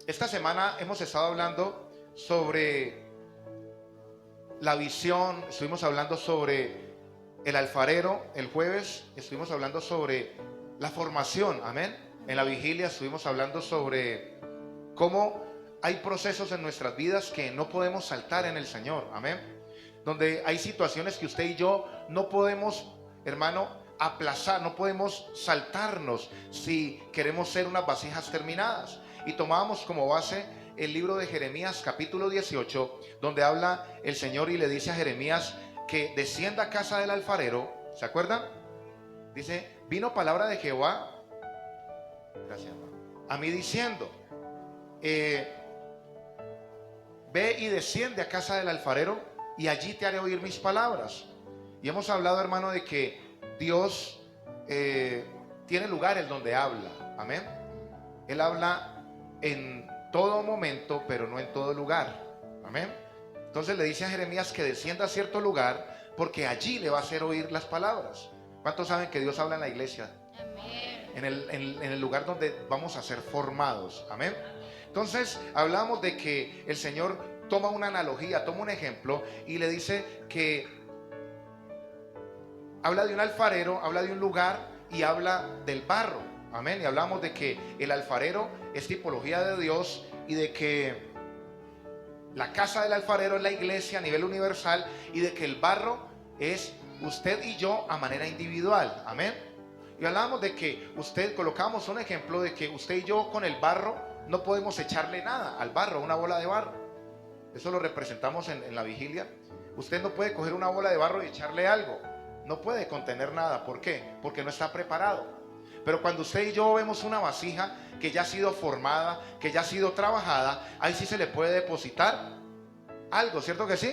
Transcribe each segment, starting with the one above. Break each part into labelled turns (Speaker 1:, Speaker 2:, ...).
Speaker 1: esta semana hemos estado hablando sobre la visión, estuvimos hablando sobre el alfarero, el jueves estuvimos hablando sobre la formación, amén. En la vigilia estuvimos hablando sobre cómo hay procesos en nuestras vidas que no podemos saltar en el Señor, amén. Donde hay situaciones que usted y yo no podemos, hermano, aplazar, no podemos saltarnos si queremos ser unas vasijas terminadas. Y tomábamos como base el libro de Jeremías capítulo 18, donde habla el Señor y le dice a Jeremías que descienda a casa del alfarero. ¿Se acuerdan? Dice, vino palabra de Jehová, gracias, a mí diciendo, ve y desciende a casa del alfarero y allí te haré oír mis palabras. Y hemos hablado, hermano, de que Dios tiene lugares donde habla, amén. Él habla en todo momento, pero no en todo lugar, amén. Entonces le dice a Jeremías que descienda a cierto lugar, porque allí le va a hacer oír las palabras. ¿Cuántos saben que Dios habla en la iglesia? Amén. En el lugar donde vamos a ser formados, amén. Entonces hablamos de que el Señor toma una analogía, toma un ejemplo y le dice que habla de un alfarero, habla de un lugar y habla del barro, amén. Y hablamos de que el alfarero es tipología de Dios y de que la casa del alfarero es la iglesia a nivel universal y de que el barro es usted y yo a manera individual, amén. Y hablamos de que colocamos un ejemplo de que usted y yo con el barro no podemos echarle nada al barro, una bola de barro. Eso lo representamos en la vigilia. Usted no puede coger una bola de barro y echarle algo. No puede contener nada. ¿Por qué? Porque no está preparado. Pero cuando usted y yo vemos una vasija que ya ha sido formada, que ya ha sido trabajada, ahí sí se le puede depositar algo, ¿cierto que sí?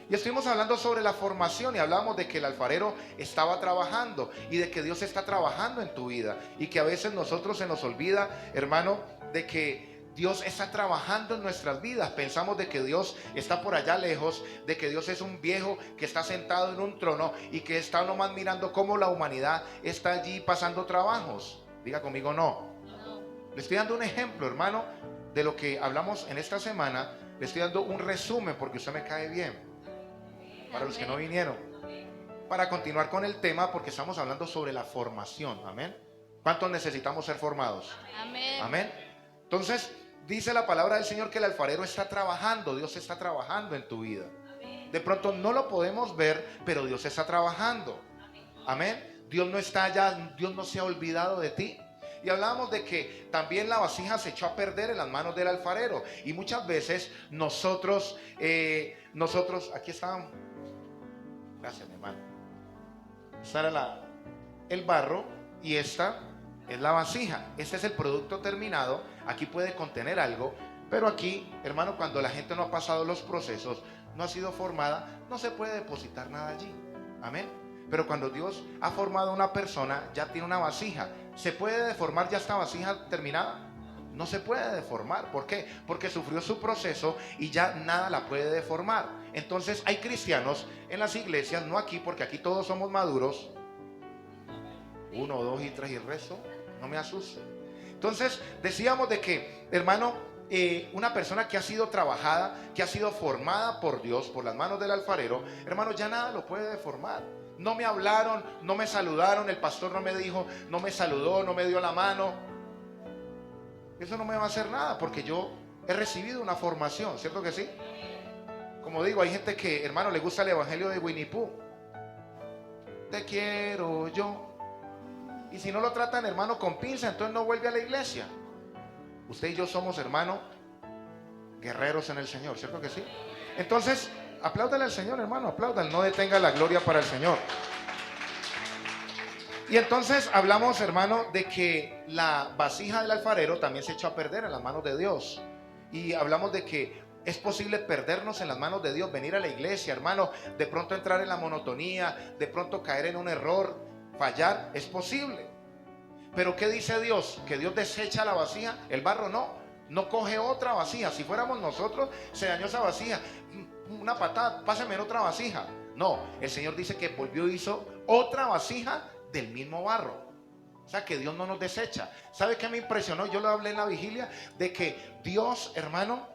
Speaker 1: Y estuvimos hablando sobre la formación y hablamos de que el alfarero estaba trabajando y de que Dios está trabajando en tu vida y que a veces nosotros se nos olvida, hermano, de que Dios está trabajando en nuestras vidas. Pensamos de que Dios está por allá lejos, de que Dios es un viejo que está sentado en un trono y que está nomás mirando cómo la humanidad está allí pasando trabajos. Diga conmigo, no. Le estoy dando un ejemplo, hermano, de lo que hablamos en esta semana. Le estoy dando un resumen porque usted me cae bien. Para los que no vinieron, para continuar con el tema, porque estamos hablando sobre la formación, amén. ¿Cuántos necesitamos ser formados? Amén. Amén. Entonces dice la palabra del Señor que el alfarero está trabajando, Dios está trabajando en tu vida. De pronto no lo podemos ver, pero Dios está trabajando, amén. Dios no está allá, Dios no se ha olvidado de ti. Y hablábamos de que también la vasija se echó a perder en las manos del alfarero. Y muchas veces nosotros, aquí estaban, gracias mi hermano, esta era el barro y esta es la vasija. Este es el producto terminado. Aquí puede contener algo, pero aquí, hermano, cuando la gente no ha pasado los procesos, no ha sido formada, no se puede depositar nada allí, amén. Pero cuando Dios ha formado a una persona, ya tiene una vasija. ¿Se puede deformar ya esta vasija terminada? No se puede deformar. ¿Por qué? Porque sufrió su proceso y ya nada la puede deformar. Entonces hay cristianos en las iglesias, no aquí, porque aquí todos somos maduros. 1, 2 y 3 y el resto, no me asuste. Entonces decíamos de que, hermano, una persona que ha sido trabajada, que ha sido formada por Dios, por las manos del alfarero, hermano, ya nada lo puede deformar. No me hablaron, no me saludaron, el pastor no me dijo, no me saludó, no me dio la mano. Eso no me va a hacer nada porque yo he recibido una formación, ¿cierto que sí? Como digo, hay gente que, hermano, le gusta el evangelio de Winnie Pooh. Te quiero yo. Y si no lo tratan, hermano, con pinza, entonces no vuelve a la iglesia. Usted y yo somos, hermano, guerreros en el Señor, ¿cierto que sí? Entonces, apláudale al Señor, hermano, apláudale, no detenga la gloria para el Señor. Y entonces hablamos, hermano, de que la vasija del alfarero también se echó a perder en las manos de Dios. Y hablamos de que es posible perdernos en las manos de Dios, venir a la iglesia, hermano, de pronto entrar en la monotonía, de pronto caer en un error, fallar, es posible. Pero ¿qué dice Dios? Que Dios desecha la vasija, el barro no coge otra vasija. Si fuéramos nosotros, se dañó esa vasija, una patada, pásame en otra vasija. No, el Señor dice que volvió y hizo otra vasija del mismo barro. O sea que Dios no nos desecha. ¿Sabe qué me impresionó? Yo lo hablé en la vigilia, de que Dios, hermano,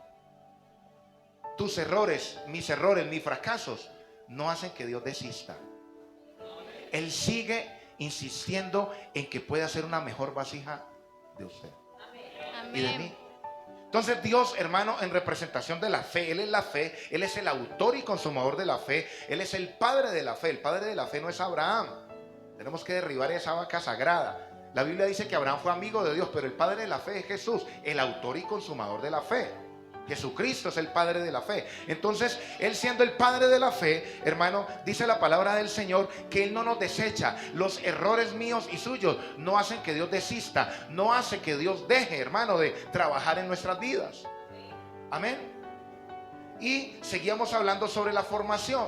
Speaker 1: tus errores, mis fracasos, no hacen que Dios desista. Él sigue insistiendo en que puede hacer una mejor vasija de usted y de mí. Entonces Dios, hermano, en representación de la fe, Él es la fe, Él es el autor y consumador de la fe, Él es el padre de la fe. El padre de la fe no es Abraham. Tenemos que derribar esa vaca sagrada. La Biblia dice que Abraham fue amigo de Dios, pero el padre de la fe es Jesús, el autor y consumador de la fe. Jesucristo es el padre de la fe. Entonces, Él siendo el padre de la fe, hermano, dice la palabra del Señor que Él no nos desecha. Los errores míos y suyos no hacen que Dios desista, no hace que Dios deje, hermano, de trabajar en nuestras vidas. Amén. Y seguíamos hablando sobre la formación.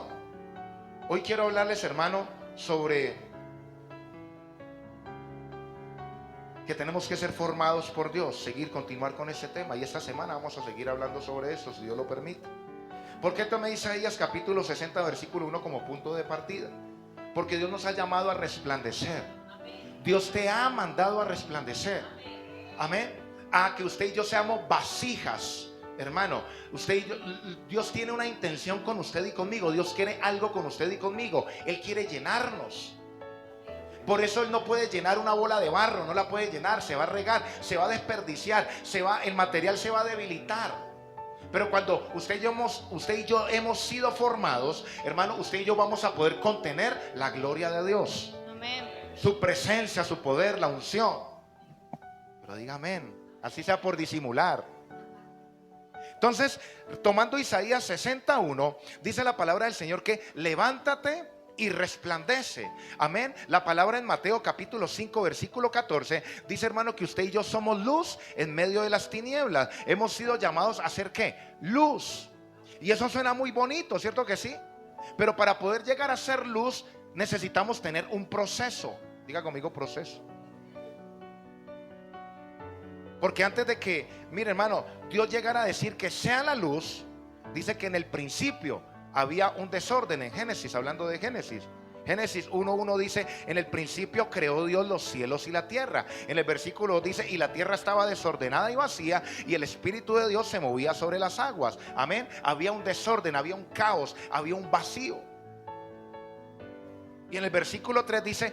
Speaker 1: Hoy quiero hablarles, hermano, sobre que tenemos que ser formados por Dios, continuar con ese tema. Y esta semana vamos a seguir hablando sobre eso, si Dios lo permite. ¿Por qué tomé Isaías capítulo 60 versículo 1 como punto de partida? Porque Dios nos ha llamado a resplandecer. Dios te ha mandado a resplandecer. Amén. A que usted y yo seamos vasijas. Hermano, Dios tiene una intención con usted y conmigo. Dios quiere algo con usted y conmigo. Él quiere llenarnos. Por eso Él no puede llenar una bola de barro, no la puede llenar, se va a regar, se va a desperdiciar, el material se va a debilitar. Pero cuando usted y yo hemos sido formados, hermano, usted y yo vamos a poder contener la gloria de Dios. Amén. Su presencia, su poder, la unción. Pero diga amén, así sea por disimular. Entonces, tomando Isaías 61, dice la palabra del Señor que levántate y resplandece. Amén. La palabra en Mateo capítulo 5 versículo 14 dice, hermano, que usted y yo somos luz en medio de las tinieblas. Hemos sido llamados a ser ¿qué? Luz. Y eso suena muy bonito, ¿cierto que sí? Pero para poder llegar a ser luz necesitamos tener un proceso. Diga conmigo, proceso. Porque antes de que, mire, hermano, Dios llegara a decir que sea la luz, dice que en el principio había un desorden. En Génesis, hablando de Génesis 1:1 dice, en el principio creó Dios los cielos y la tierra. En el versículo 2 dice, y la tierra estaba desordenada y vacía, y el Espíritu de Dios se movía sobre las aguas. Amén. Había un desorden, había un caos, había un vacío. Y en el versículo 3 dice,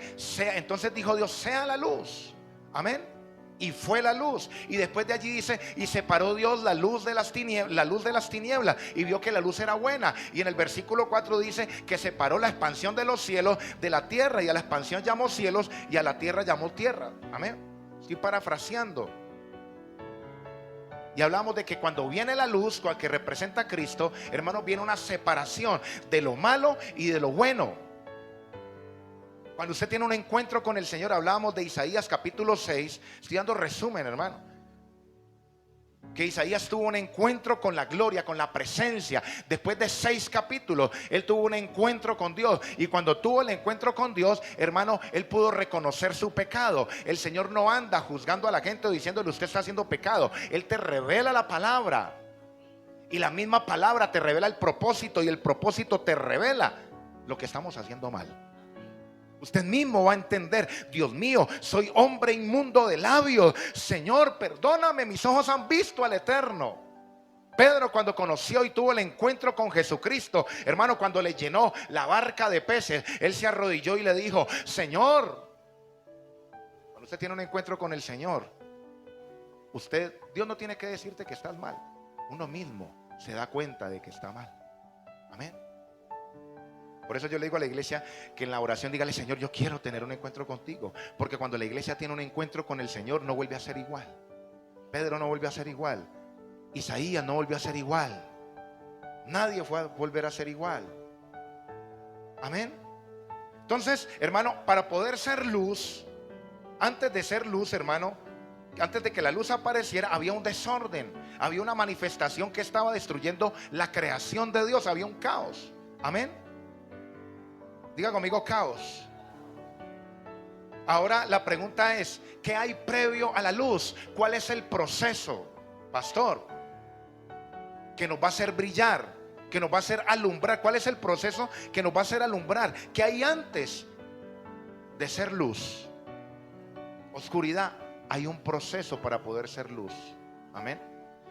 Speaker 1: entonces dijo Dios, sea la luz. Amén. Y fue la luz. Y después de allí dice, y separó Dios la luz de las tinieblas, y vio que la luz era buena. Y en el versículo 4 dice que separó la expansión de los cielos de la tierra, y a la expansión llamó cielos, y a la tierra llamó tierra. Amén. Estoy parafraseando. Y hablamos de que cuando viene la luz, que representa a Cristo, hermanos, viene una separación de lo malo y de lo bueno. Cuando usted tiene un encuentro con el Señor, hablábamos de Isaías capítulo 6, estoy dando resumen, hermano, que Isaías tuvo un encuentro con la gloria, con la presencia. Después de 6 capítulos, él tuvo un encuentro con Dios. Y cuando tuvo el encuentro con Dios, hermano, él pudo reconocer su pecado. El Señor no anda juzgando a la gente o diciéndole usted está haciendo pecado. Él te revela la palabra, y la misma palabra te revela el propósito, y el propósito te revela lo que estamos haciendo mal. Usted mismo va a entender, Dios mío, soy hombre inmundo de labios. Señor, perdóname, mis ojos han visto al Eterno. Pedro, cuando conoció y tuvo el encuentro con Jesucristo, hermano, cuando le llenó la barca de peces, él se arrodilló y le dijo, Señor. Cuando usted tiene un encuentro con el Señor, Dios no tiene que decirte que estás mal. Uno mismo se da cuenta de que está mal. Amén. Por eso yo le digo a la iglesia que en la oración dígale, Señor, yo quiero tener un encuentro contigo. Porque cuando la iglesia tiene un encuentro con el Señor, no vuelve a ser igual. Pedro no volvió a ser igual. Isaías no volvió a ser igual. Nadie fue a volver a ser igual. Amén. Entonces, hermano, para poder ser luz, antes de ser luz, hermano, antes de que la luz apareciera, había un desorden. Había una manifestación que estaba destruyendo la creación de Dios. Había un caos. Amén. Diga conmigo, caos. Ahora la pregunta es, ¿qué hay previo a la luz? ¿Cuál es el proceso, pastor, que nos va a hacer brillar, que nos va a hacer alumbrar? ¿Cuál es el proceso que nos va a hacer alumbrar? ¿Qué hay antes de ser luz? oscuridad, hay un proceso para poder ser luz. Amén.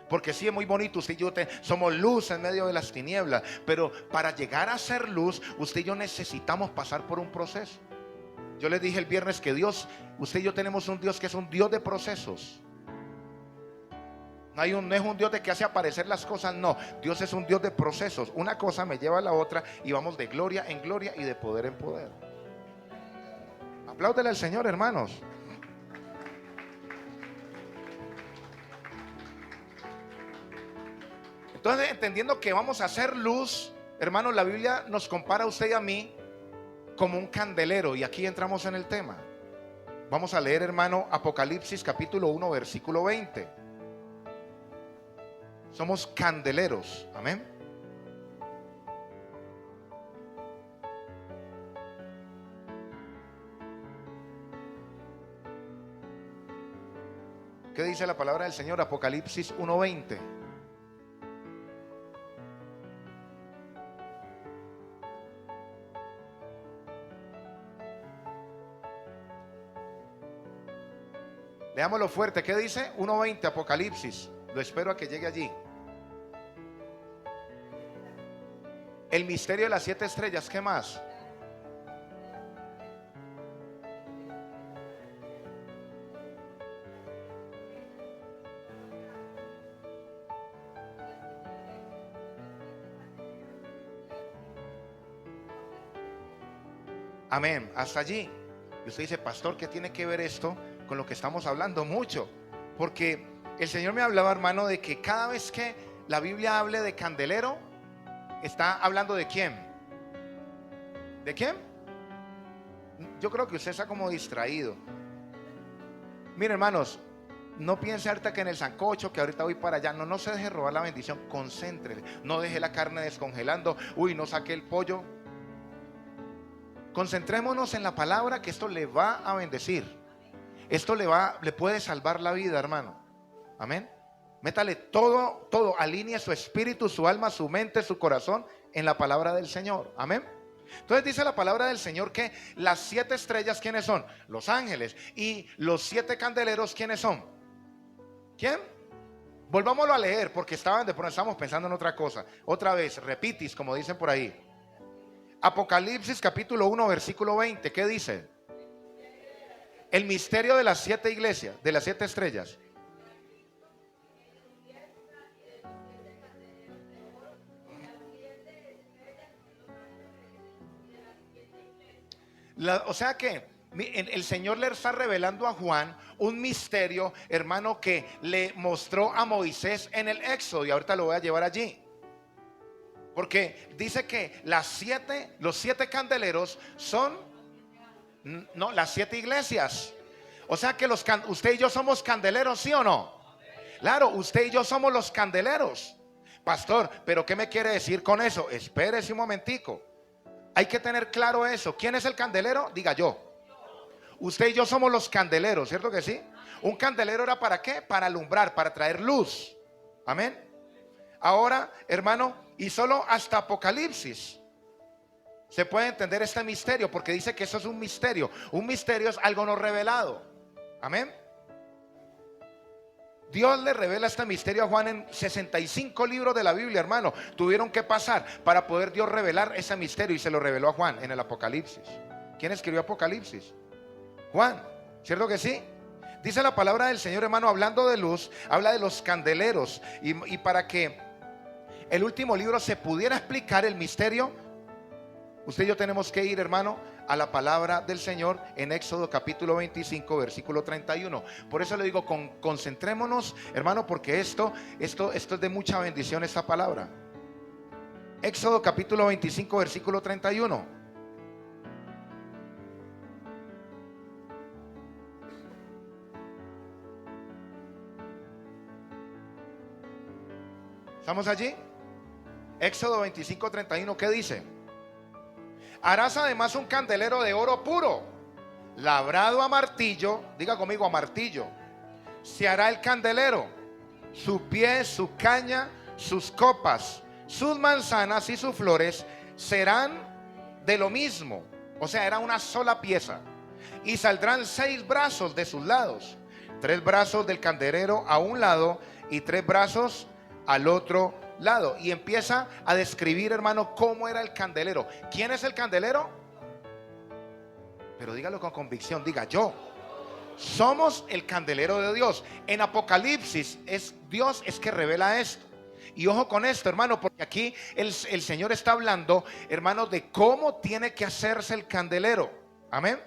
Speaker 1: Porque sí es muy bonito, usted y yo somos luz en medio de las tinieblas, pero para llegar a ser luz, usted y yo necesitamos pasar por un proceso. Yo les dije el viernes que Dios, usted y yo tenemos un Dios que es un Dios de procesos. No es un Dios de que hace aparecer las cosas, no. Dios es un Dios de procesos. Una cosa me lleva a la otra y vamos de gloria en gloria y de poder en poder. Apláudele al Señor, hermanos. Entonces, entendiendo que vamos a hacer luz, hermanos, la Biblia nos compara a usted y a mí como un candelero. Y aquí entramos en el tema. Vamos a leer, hermano, Apocalipsis capítulo 1, versículo 20. Somos candeleros, amén. ¿Qué dice la palabra del Señor? Apocalipsis 1:20. Leámoslo fuerte. ¿Qué dice? 1:20, Apocalipsis. Lo espero a que llegue allí. El misterio de las 7 estrellas. ¿Qué más? Amén. Hasta allí. Y usted dice, pastor, ¿qué tiene que ver esto con lo que estamos hablando? Mucho. Porque el Señor me hablaba, hermano, de que cada vez que la Biblia hable de candelero, está hablando de quién. ¿De quién? Yo creo que usted está como distraído. Miren, hermanos, no piense ahorita que en el sancocho, que ahorita voy para allá. No se deje robar la bendición. Concéntrese. No deje la carne descongelando. Uy, no saque el pollo. Concentrémonos en la palabra, que esto le va a bendecir. Esto le puede salvar la vida, hermano. Amén. Métale todo, alinee su espíritu, su alma, su mente, su corazón en la palabra del Señor. Amén. Entonces dice la palabra del Señor que las 7 estrellas, ¿quiénes son? Los ángeles. Y los 7 candeleros, ¿quiénes son? ¿Quién? Volvámoslo a leer, porque estamos pensando en otra cosa. Otra vez, repitis, como dicen por ahí. Apocalipsis capítulo 1, versículo 20. ¿Qué dice? El misterio de las 7 iglesias, de las 7 estrellas. O sea que el Señor le está revelando a Juan un misterio, hermano, que le mostró a Moisés en el Éxodo. Y ahorita lo voy a llevar allí. Porque dice que los 7 candeleros son, no, las 7 iglesias. O sea que usted y yo somos candeleros, ¿sí o no? Claro, usted y yo somos los candeleros. Pastor, ¿pero qué me quiere decir con eso? Espérese un momentico. Hay que tener claro eso. ¿Quién es el candelero? Diga yo. Usted y yo somos los candeleros, ¿cierto que sí? Un candelero era ¿para qué? Para alumbrar, para traer luz. Amén. Ahora, hermano, y solo hasta Apocalipsis se puede entender este misterio, porque dice que eso es un misterio. Un misterio es algo no revelado. Amén. Dios le revela este misterio a Juan en 65 libros de la Biblia, hermano. Tuvieron que pasar para poder Dios revelar ese misterio, y se lo reveló a Juan en el Apocalipsis. ¿Quién escribió Apocalipsis? Juan, ¿cierto que sí? Dice la palabra del Señor, hermano, hablando de luz, habla de los candeleros. Y para que el último libro se pudiera explicar el misterio, usted y yo tenemos que ir, hermano, a la palabra del Señor en Éxodo capítulo 25, versículo 31. Por eso le digo, concentrémonos, hermano, porque esto es de mucha bendición, esta palabra. Éxodo capítulo 25, versículo 31. ¿Estamos allí? Éxodo 25, 31, ¿qué dice? Harás además un candelero de oro puro, labrado a martillo. Diga conmigo, a martillo. Se hará el candelero, su pie, su caña, sus copas, sus manzanas y sus flores serán de lo mismo. O sea, era una sola pieza. Y saldrán 6 brazos de sus lados, 3 brazos del candelero a un lado y 3 brazos al otro lado. Y empieza a describir, hermano, cómo era el candelero. ¿Quién es el candelero? Pero dígalo con convicción, diga: yo. Somos el candelero de Dios. En Apocalipsis es Dios es que revela esto. Y ojo con esto, hermano, porque aquí el Señor está hablando, hermano, de cómo tiene que hacerse el candelero. Amén.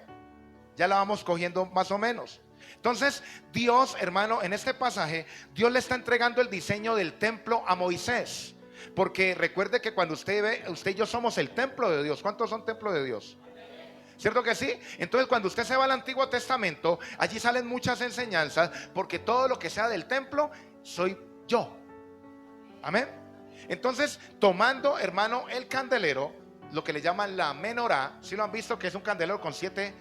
Speaker 1: Ya la vamos cogiendo más o menos. Entonces Dios, hermano, en este pasaje Dios le está entregando el diseño del templo a Moisés. Porque recuerde que cuando usted y yo somos el templo de Dios. ¿Cuántos son templo de Dios? ¿Cierto que sí? Entonces cuando usted se va al Antiguo Testamento, allí salen muchas enseñanzas, porque todo lo que sea del templo soy yo. Amén. Entonces, tomando, hermano, el candelero, lo que le llaman la menorá. ¿Sí lo han visto? Que es un candelero con siete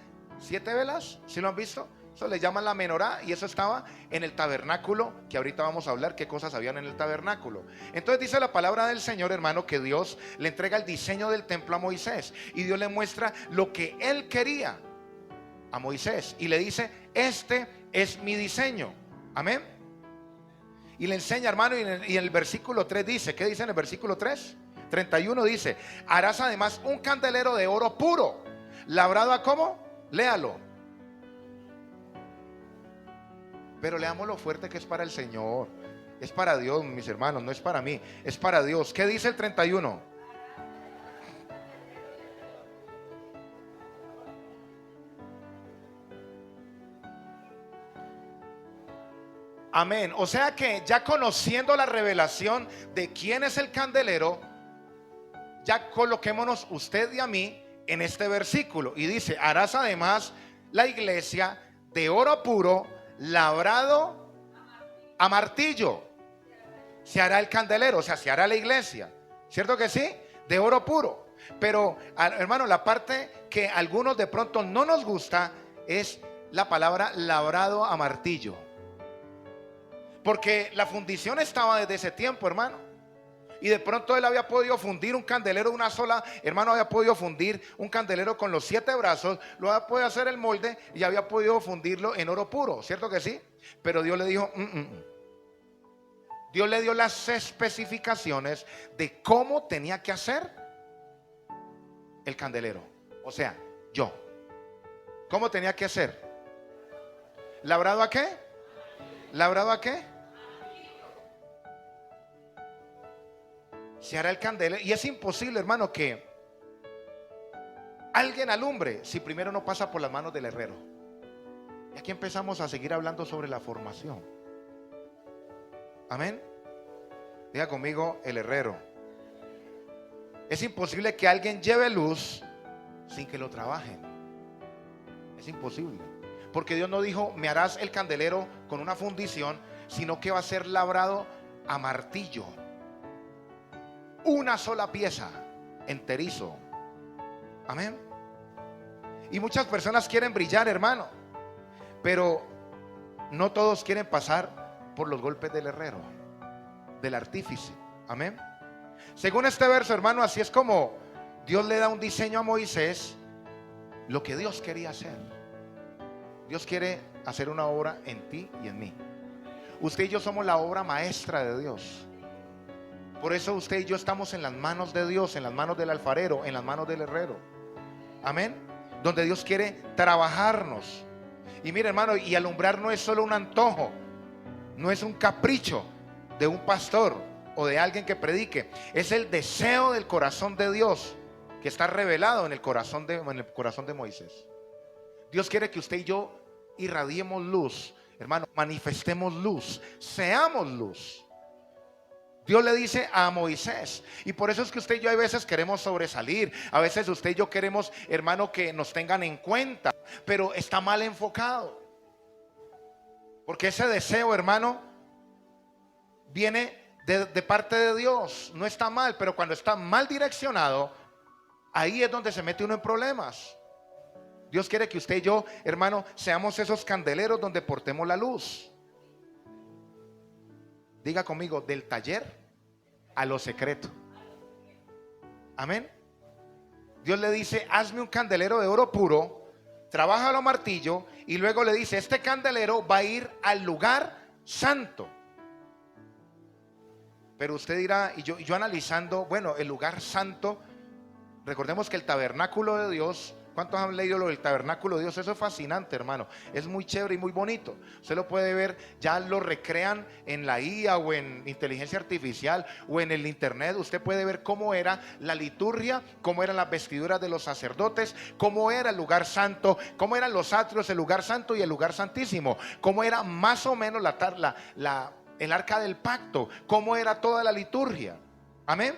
Speaker 1: velas. ¿Sí lo han visto? Eso le llaman la menorá, y eso estaba en el tabernáculo, que ahorita vamos a hablar qué cosas habían en el tabernáculo. Entonces dice la palabra del Señor, hermano, que Dios le entrega el diseño del templo a Moisés, y Dios le muestra lo que él quería a Moisés, y le dice: este es mi diseño. Amén. Y le enseña, hermano, y en el versículo 3 dice, ¿qué dice en el versículo 3? 31 dice: harás además un candelero de oro puro, labrado a ¿cómo? Léalo. Pero leamos lo fuerte que es para el Señor. Es para Dios, mis hermanos, no es para mí, es para Dios. ¿Qué dice el 31? Amén. O sea que ya conociendo la revelación de quién es el candelero, ya coloquémonos usted y a mí en este versículo. Y dice: harás además la iglesia de oro puro, labrado a martillo. Se hará el candelero, o sea, se hará la iglesia. ¿Cierto que sí? De oro puro. Pero, hermano, la parte que a algunos de pronto no nos gusta es la palabra labrado a martillo. Porque la fundición estaba desde ese tiempo, hermano. Y de pronto él había podido fundir un candelero de una sola, hermano, había podido fundir un candelero con los 7 brazos, lo había podido hacer el molde y había podido fundirlo en oro puro, ¿cierto que sí? Pero Dios le dijo, Dios le dio las especificaciones de cómo tenía que hacer el candelero. O sea, yo. ¿Cómo tenía que hacer? ¿Labrado a qué? ¿Labrado a qué? Se hará el candelero. Y es imposible, hermano, que alguien alumbre si primero no pasa por las manos del herrero. Y aquí empezamos a seguir hablando sobre la formación. Amén. Diga conmigo: el herrero. Es imposible que alguien lleve luz sin que lo trabajen. Es imposible. Porque Dios no dijo: me harás el candelero con una fundición, sino que va a ser labrado a martillo. Una sola pieza, enterizo. Amén. Y muchas personas quieren brillar, hermano, pero no todos quieren pasar por los golpes del herrero, del artífice. Amén. Según este verso, hermano, así es como Dios le da un diseño a Moisés, lo que Dios quería hacer. Dios quiere hacer una obra en ti y en mí. Usted y yo somos la obra maestra de Dios. Por eso usted y yo estamos en las manos de Dios, en las manos del alfarero, en las manos del herrero. Amén. Donde Dios quiere trabajarnos. Y mire, hermano, y alumbrar no es solo un antojo, no es un capricho de un pastor o de alguien que predique. Es el deseo del corazón de Dios que está revelado en el corazón de Moisés. Dios quiere que usted y yo irradiemos luz, hermano, manifestemos luz, seamos luz. Dios le dice a Moisés, y por eso es que usted y yo a veces queremos sobresalir, a veces usted y yo queremos, hermano, que nos tengan en cuenta, pero está mal enfocado. Porque ese deseo, hermano, viene de parte de Dios, no está mal, pero cuando está mal direccionado, ahí es donde se mete uno en problemas. Dios quiere que usted y yo, hermano, seamos esos candeleros donde portemos la luz. Diga conmigo: del taller a lo secreto. Amén. Dios le dice: hazme un candelero de oro puro, trabaja los martillos y luego le dice, este candelero va a ir al lugar santo. Pero usted dirá, y yo analizando, bueno, el lugar santo, recordemos que el tabernáculo de Dios, ¿cuántos han leído lo del tabernáculo de Dios? Eso es fascinante, hermano, es muy chévere y muy bonito. Usted lo puede ver, ya lo recrean en la IA o en inteligencia artificial o en el internet. Usted puede ver cómo era la liturgia, cómo eran las vestiduras de los sacerdotes, cómo era el lugar santo, cómo eran los atrios, el lugar santo y el lugar santísimo, cómo era más o menos el arca del pacto, cómo era toda la liturgia. Amén.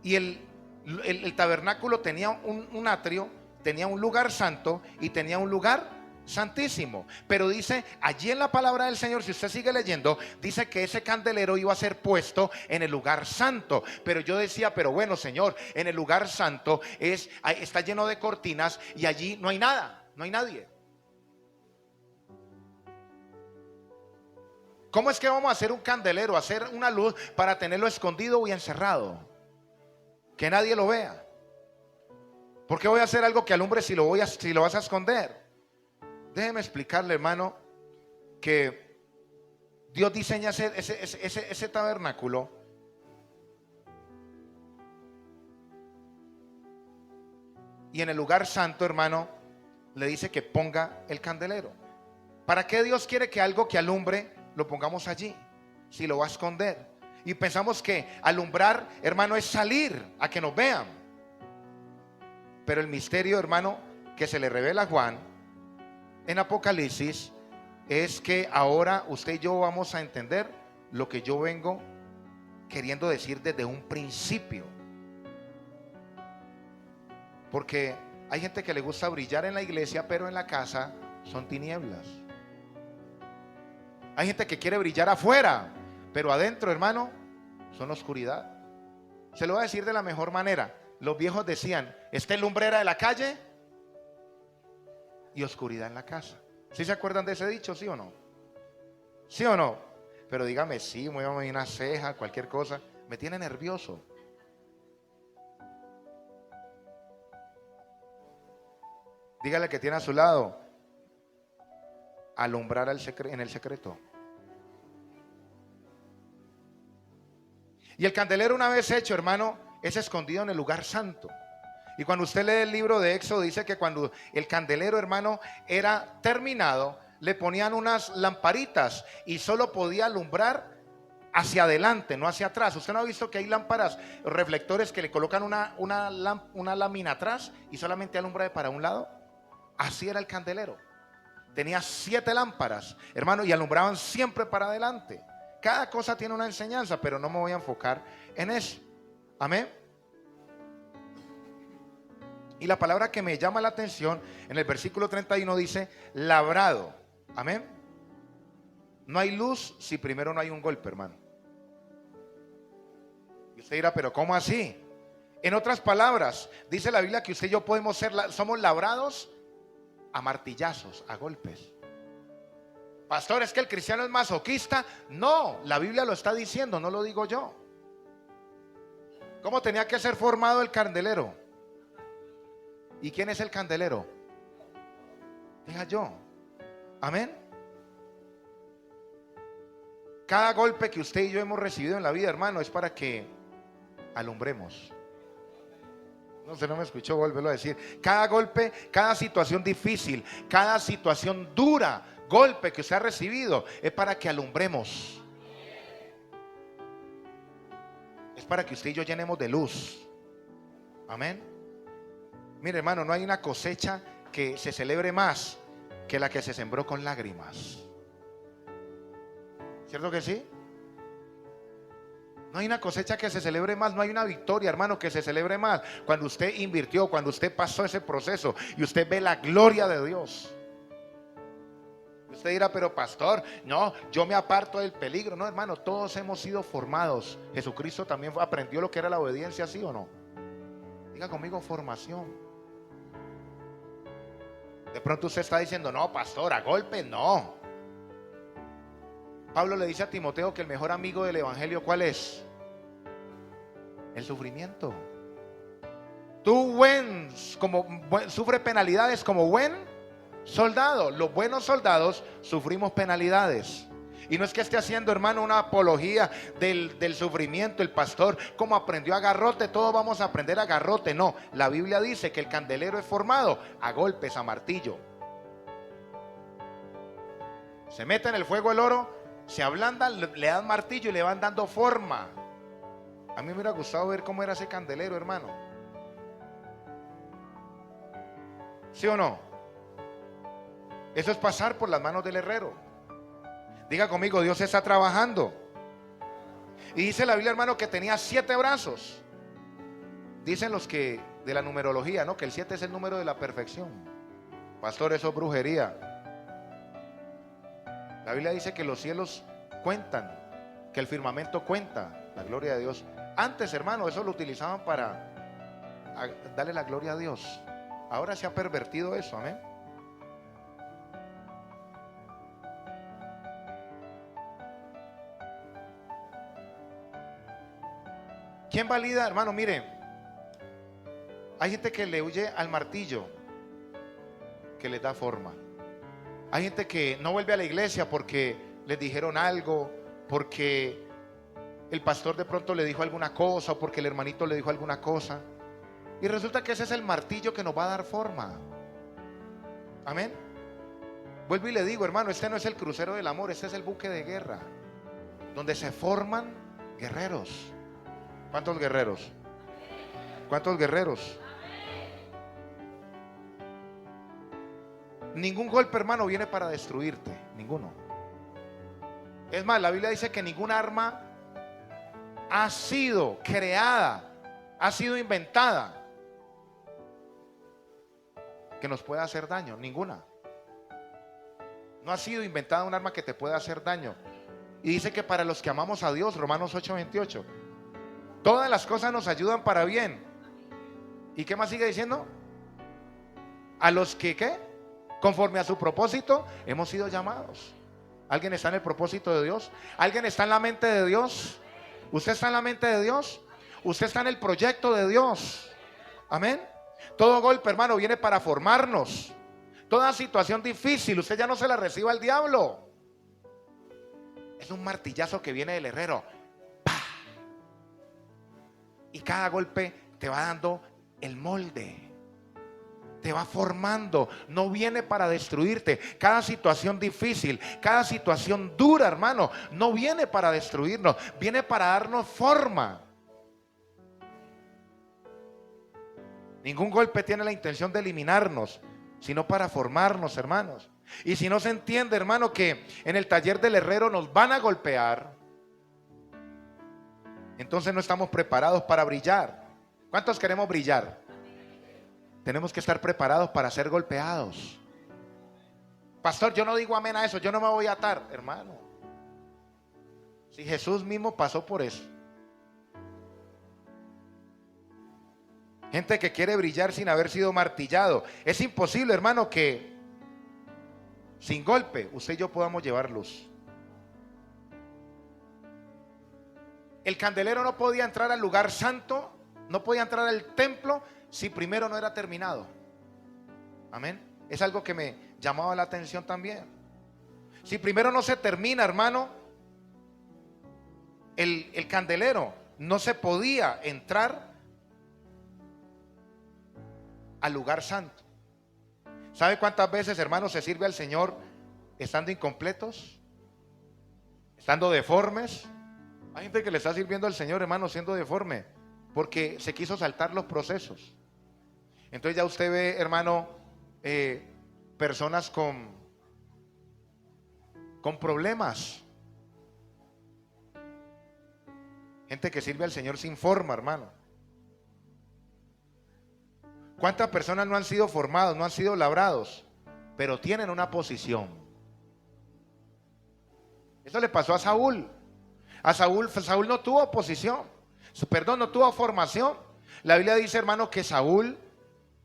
Speaker 1: Y el tabernáculo tenía un atrio, tenía un lugar santo y tenía un lugar santísimo. Pero dice allí en la palabra del Señor, si usted sigue leyendo, dice que ese candelero iba a ser puesto en el lugar santo. Pero yo decía, pero bueno, Señor, en el lugar santo está lleno de cortinas y allí no hay nada, no hay nadie. ¿Cómo es que vamos a hacer un candelero, hacer una luz para tenerlo escondido y encerrado? Que nadie lo vea. ¿Por qué voy a hacer algo que alumbre si lo vas a esconder? Déjeme explicarle, hermano, que Dios diseña ese tabernáculo y en el lugar santo, hermano, le dice que ponga el candelero. ¿Para qué Dios quiere que algo que alumbre lo pongamos allí si lo va a esconder? Y pensamos que alumbrar, hermano, es salir a que nos vean. Pero el misterio, hermano, que se le revela a Juan en Apocalipsis es que ahora usted y yo vamos a entender lo que yo vengo queriendo decir desde un principio. Porque hay gente que le gusta brillar en la iglesia, pero en la casa son tinieblas. Hay gente que quiere brillar afuera, pero adentro, hermano, son oscuridad. Se lo voy a decir de la mejor manera. Los viejos decían, está lumbrera de la calle y oscuridad en la casa. ¿Sí se acuerdan de ese dicho, sí o no? ¿Sí o no? Pero dígame, sí, muévame una ceja, cualquier cosa. Me tiene nervioso. Dígale que tiene a su lado, alumbrar en el secreto. Y el candelero, una vez hecho, hermano, es escondido en el lugar santo. Y cuando usted lee el libro de Éxodo, dice que cuando el candelero, hermano, era terminado, le ponían unas lamparitas y solo podía alumbrar hacia adelante, no hacia atrás. Usted no ha visto que hay lámparas, reflectores que le colocan una lámina atrás y solamente alumbra para un lado. Así era el candelero. Tenía 7 lámparas, hermano, y alumbraban siempre para adelante. Cada cosa tiene una enseñanza, pero no me voy a enfocar en eso. Amén. Y la palabra que me llama la atención en el versículo 31 dice labrado. Amén. No hay luz si primero no hay un golpe, hermano. Y usted dirá, pero ¿cómo así? En otras palabras, dice la Biblia que usted y yo somos labrados a martillazos, a golpes. Pastor, ¿es que el cristiano es masoquista? No, la Biblia lo está diciendo, no lo digo yo. ¿Cómo tenía que ser formado el candelero? ¿Y quién es el candelero? Diga yo. Amén. Cada golpe que usted y yo hemos recibido en la vida, hermano, es para que alumbremos. No sé, no me escuchó, vuélvelo a decir. Cada golpe, cada situación difícil, cada situación dura, golpe que usted ha recibido, es para que alumbremos. Es para que usted y yo llenemos de luz. Amén. Mire, hermano, no hay una cosecha que se celebre más que la que se sembró con lágrimas. ¿Cierto que sí? No hay una cosecha que se celebre más, no hay una victoria, hermano, que se celebre más. Cuando usted invirtió, cuando usted pasó ese proceso y usted ve la gloria de Dios. Usted dirá, pero pastor, no, yo me aparto del peligro. No, hermano, todos hemos sido formados. Jesucristo también aprendió lo que era la obediencia, ¿sí o no? Diga conmigo, formación. De pronto usted está diciendo, no, pastor, a golpe, no. Pablo le dice a Timoteo que el mejor amigo del evangelio, ¿cuál es? El sufrimiento. sufre penalidades como buen soldado. Los buenos soldados sufrimos penalidades. Y no es que esté haciendo, hermano, una apología del sufrimiento. El pastor, como aprendió a garrote, todos vamos a aprender a garrote. No, la Biblia dice que el candelero es formado a golpes, a martillo. Se mete en el fuego el oro, se ablanda, le dan martillo y le van dando forma. A mí me hubiera gustado ver cómo era ese candelero, hermano. ¿Sí o no? Eso es pasar por las manos del herrero. Diga conmigo, Dios está trabajando. Y dice la Biblia, hermano, que tenía 7 brazos. Dicen los que de la numerología, ¿no? Que el 7 es el número de la perfección. Pastor, eso es brujería. La Biblia dice que los cielos cuentan, que el firmamento cuenta la gloria de Dios. Antes, hermano, eso lo utilizaban para darle la gloria a Dios. Ahora se ha pervertido eso, amén. ¿Quién valida, hermano? Mire, hay gente que le huye al martillo que les da forma. Hay gente que no vuelve a la iglesia porque les dijeron algo, porque el pastor de pronto le dijo alguna cosa, o porque el hermanito le dijo alguna cosa. Y resulta que ese es el martillo que nos va a dar forma. Amén. Vuelvo y le digo, hermano, este no es el crucero del amor, este es el buque de guerra, donde se forman guerreros. ¿Cuántos guerreros? ¿Cuántos guerreros? Ningún golpe, hermano, viene para destruirte. Ninguno. Es más, la Biblia dice que ninguna arma ha sido creada, ha sido inventada que nos pueda hacer daño. Ninguna. No ha sido inventada un arma que te pueda hacer daño. Y dice que para los que amamos a Dios, Romanos 8:28, todas las cosas nos ayudan para bien. ¿Y qué más sigue diciendo? A los que, ¿qué? Conforme a su propósito hemos sido llamados. ¿Alguien está en el propósito de Dios? ¿Alguien está en la mente de Dios? ¿Usted está en la mente de Dios? ¿Usted está en el proyecto de Dios? Amén. Todo golpe, hermano, viene para formarnos. Toda situación difícil, usted ya no se la reciba al diablo. Es un martillazo que viene del herrero. ¡Pah! Y cada golpe te va dando el molde, te va formando. No viene para destruirte. Cada situación difícil, cada situación dura, hermano, no viene para destruirnos, viene para darnos forma. Ningún golpe tiene la intención de eliminarnos, sino para formarnos, hermanos. Y si no se entiende, hermano, que en el taller del herrero nos van a golpear, entonces no estamos preparados para brillar. ¿Cuántos queremos brillar? Tenemos que estar preparados para ser golpeados. Pastor, yo no digo amén a eso, yo no me voy a atar, hermano. Si Jesús mismo pasó por eso. Gente que quiere brillar sin haber sido martillado. Es imposible, hermano, que sin golpe usted y yo podamos llevar luz. El candelero no podía entrar al lugar santo, no podía entrar al templo si primero no era terminado. Amén. Es algo que me llamaba la atención también. Si primero no se termina, hermano, el candelero, no se podía entrar al lugar santo. ¿Sabe cuántas veces, hermano, se sirve al Señor estando incompletos, estando deformes? Hay gente que le está sirviendo al Señor, hermano, siendo deforme, porque se quiso saltar los procesos. Entonces ya usted ve, hermano, personas con problemas. Gente que sirve al Señor sin forma, hermano. ¿Cuántas personas no han sido formados, no han sido labrados, pero tienen una posición? Eso le pasó a Saúl. Saúl no tuvo posición, no tuvo formación. La Biblia dice, hermano, que Saúl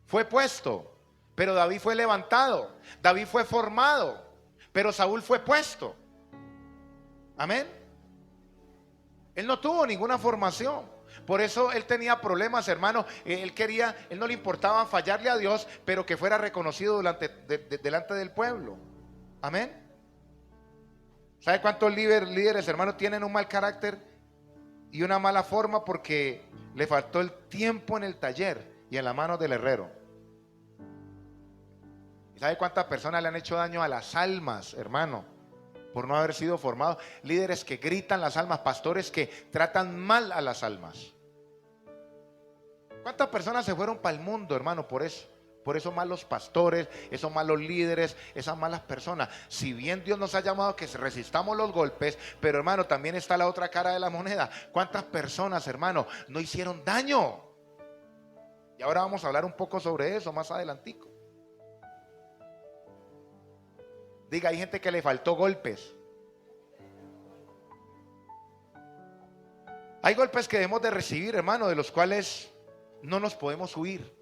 Speaker 1: fue puesto, pero David fue levantado. David fue formado, pero Saúl fue puesto. Amén. Él no tuvo ninguna formación. Por eso él tenía problemas, hermano. Él no le importaba fallarle a Dios, pero que fuera reconocido delante del pueblo. Amén. ¿Sabe cuántos líderes, hermano, tienen un mal carácter y una mala forma porque le faltó el tiempo en el taller y en la mano del herrero? ¿Sabe cuántas personas le han hecho daño a las almas, hermano, por no haber sido formados? Líderes que gritan las almas, pastores que tratan mal a las almas. ¿Cuántas personas se fueron para el mundo, hermano, por eso? Por esos malos pastores, esos malos líderes, esas malas personas. Si bien Dios nos ha llamado a que resistamos los golpes, pero hermano, también está la otra cara de la moneda. ¿Cuántas personas, hermano, no hicieron daño? Y ahora vamos a hablar un poco sobre eso más adelantico. Diga, hay gente que le faltó golpes. Hay golpes que debemos de recibir, hermano, de los cuales no nos podemos huir.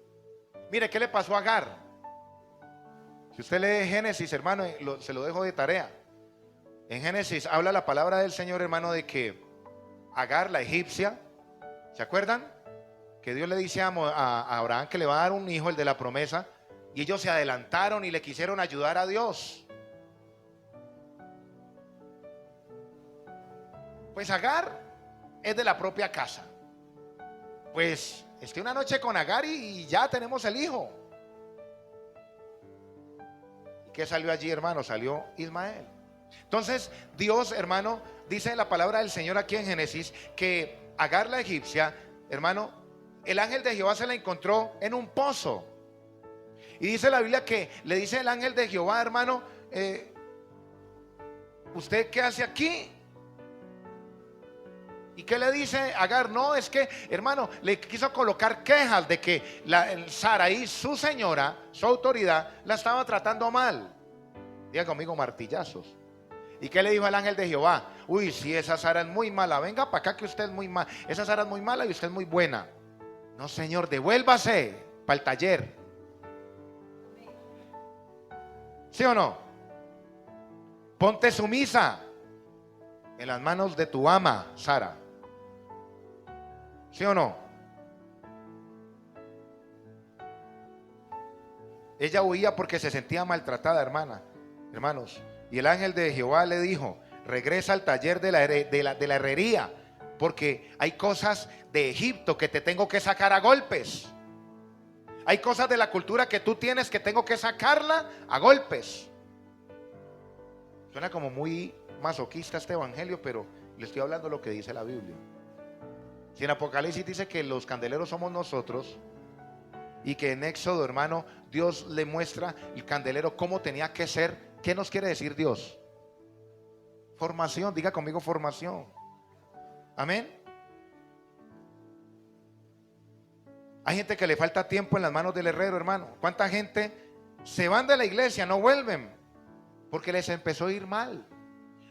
Speaker 1: Mire, ¿qué le pasó a Agar? Si usted lee Génesis, hermano, se lo dejo de tarea. En Génesis habla la palabra del Señor, hermano, de que Agar, la egipcia, ¿se acuerdan? Que Dios le dice a Abraham que le va a dar un hijo, el de la promesa, y ellos se adelantaron y le quisieron ayudar a Dios. Pues Agar es de la propia casa. Pues estoy una noche con Agar y ya tenemos el hijo. ¿Y qué salió allí, hermano? Salió Ismael. Entonces Dios, hermano, dice en la palabra del Señor aquí en Génesis que Agar la egipcia, hermano, el ángel de Jehová se la encontró en un pozo. Y dice la Biblia que le dice el ángel de Jehová, hermano, ¿usted qué hace aquí? ¿Y qué le dice Agar? No, es que, hermano, le quiso colocar quejas de que Sarai, su señora, su autoridad, la estaba tratando mal. Diga conmigo, martillazos. ¿Y qué le dijo el ángel de Jehová? Uy, si esa Sara es muy mala, venga para acá que usted es muy mala. Esa Sara es muy mala y usted es muy buena. No, señor, devuélvase para el taller. ¿Sí o no? Ponte sumisa en las manos de tu ama, Sara. ¿Sí o no? Ella huía porque se sentía maltratada, hermanos. Y el ángel de Jehová le dijo: regresa al taller de la herrería, porque hay cosas de Egipto que te tengo que sacar a golpes. Hay cosas de la cultura que tú tienes que tengo que sacarla a golpes. Suena como muy masoquista este evangelio, pero le estoy hablando lo que dice la Biblia. Si en Apocalipsis dice que los candeleros somos nosotros, y que en Éxodo, hermano, Dios le muestra el candelero cómo tenía que ser, ¿qué nos quiere decir Dios? Formación, diga conmigo, formación. Amén. Hay gente que le falta tiempo en las manos del herrero, hermano. ¿Cuánta gente se van de la iglesia, no vuelven? Porque les empezó a ir mal.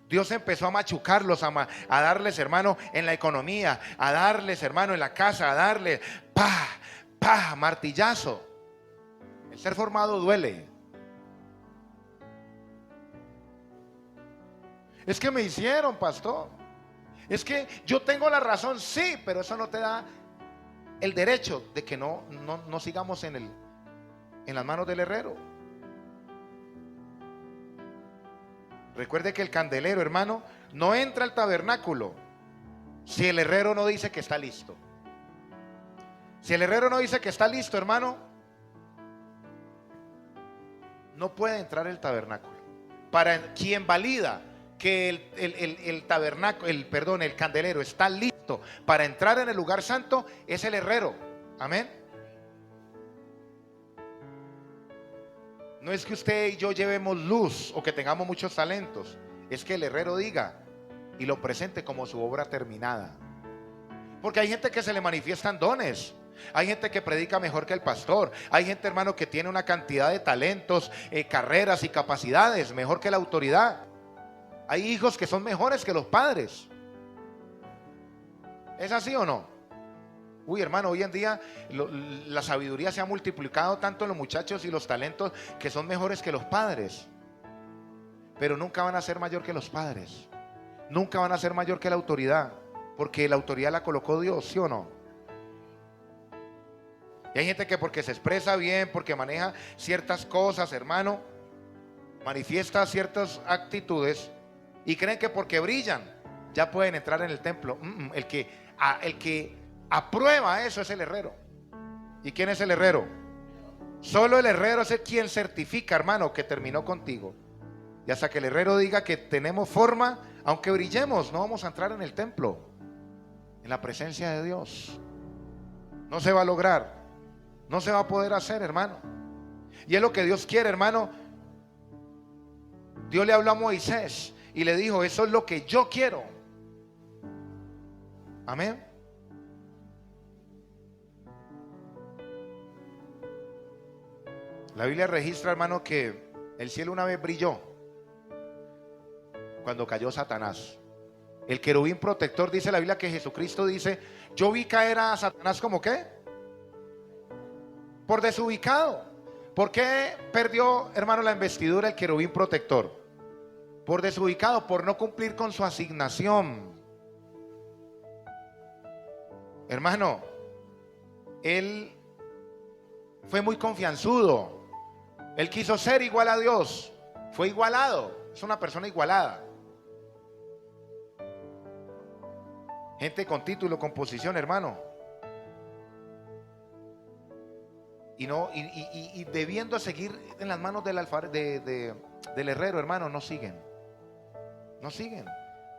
Speaker 1: Dios empezó a machucarlos, a darles, hermano, en la economía, a darles, hermano, en la casa, a darles, martillazo. El ser formado duele. Es que me hicieron, pastor. Es que yo tengo la razón, sí, pero eso no te da el derecho de que no sigamos en las manos del herrero. Recuerde que el candelero, hermano, no entra al tabernáculo si el herrero no dice que está listo. Si el herrero no dice que está listo, hermano, no puede entrar el tabernáculo. Para quien valida que el candelero está listo para entrar en el lugar santo es el herrero. Amén. No es que usted y yo llevemos luz o que tengamos muchos talentos, es que el herrero diga y lo presente como su obra terminada. Porque hay gente que se le manifiestan dones. Hay gente que predica mejor que el pastor. Hay gente, hermano, que tiene una cantidad de talentos, carreras y capacidades mejor que la autoridad. Hay hijos que son mejores que los padres. ¿Es así o no? Uy, hermano, hoy en día la sabiduría se ha multiplicado tanto en los muchachos y los talentos que son mejores que los padres. Pero nunca van a ser mayor que los padres. Nunca van a ser mayor que la autoridad, porque la autoridad la colocó Dios, ¿sí o no? Y hay gente que porque se expresa bien, porque maneja ciertas cosas, hermano, manifiesta ciertas actitudes y creen que porque brillan ya pueden entrar en el templo. El que aprueba eso es el herrero. ¿Y quién es el herrero? Solo el herrero es el quien certifica, hermano, que terminó contigo. Y hasta que el herrero diga que tenemos forma, aunque brillemos, no vamos a entrar en el templo, en la presencia de Dios. No se va a lograr, no se va a poder hacer, hermano. Y es lo que Dios quiere, hermano. Dios le habló a Moisés y le dijo: eso es lo que yo quiero. Amén. La Biblia registra, hermano, que el cielo una vez brilló cuando cayó Satanás. El querubín protector, dice la Biblia que Jesucristo dice: yo vi caer a Satanás como ¿qué? Por desubicado. ¿Por qué perdió, hermano, la investidura el querubín protector? Por desubicado, por no cumplir con su asignación. Hermano, él fue muy confianzudo. Él quiso ser igual a Dios. Fue igualado. Es una persona igualada. Gente con título, con posición, hermano. Y debiendo seguir en las manos del herrero, hermano, no siguen. No siguen.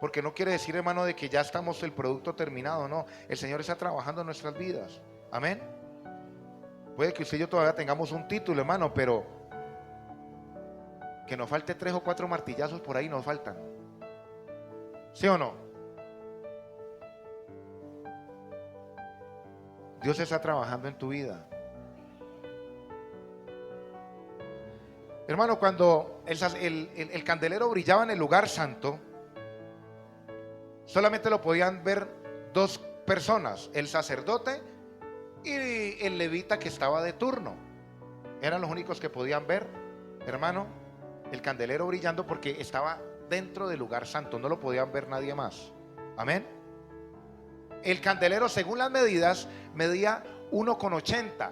Speaker 1: Porque no quiere decir, hermano, de que ya estamos el producto terminado. No, el Señor está trabajando en nuestras vidas. Amén. Puede que usted y yo todavía tengamos un título, hermano, pero que nos falte 3 o 4 martillazos por ahí nos faltan. ¿Sí o no? Dios está trabajando en tu vida. Hermano, cuando el candelero brillaba en el lugar santo, solamente lo podían ver 2 personas: el sacerdote y el levita que estaba de turno. Eran los únicos que podían ver, hermano, el candelero brillando, porque estaba dentro del lugar santo. No lo podían ver nadie más. Amén. El candelero, según las medidas, medía 1,80.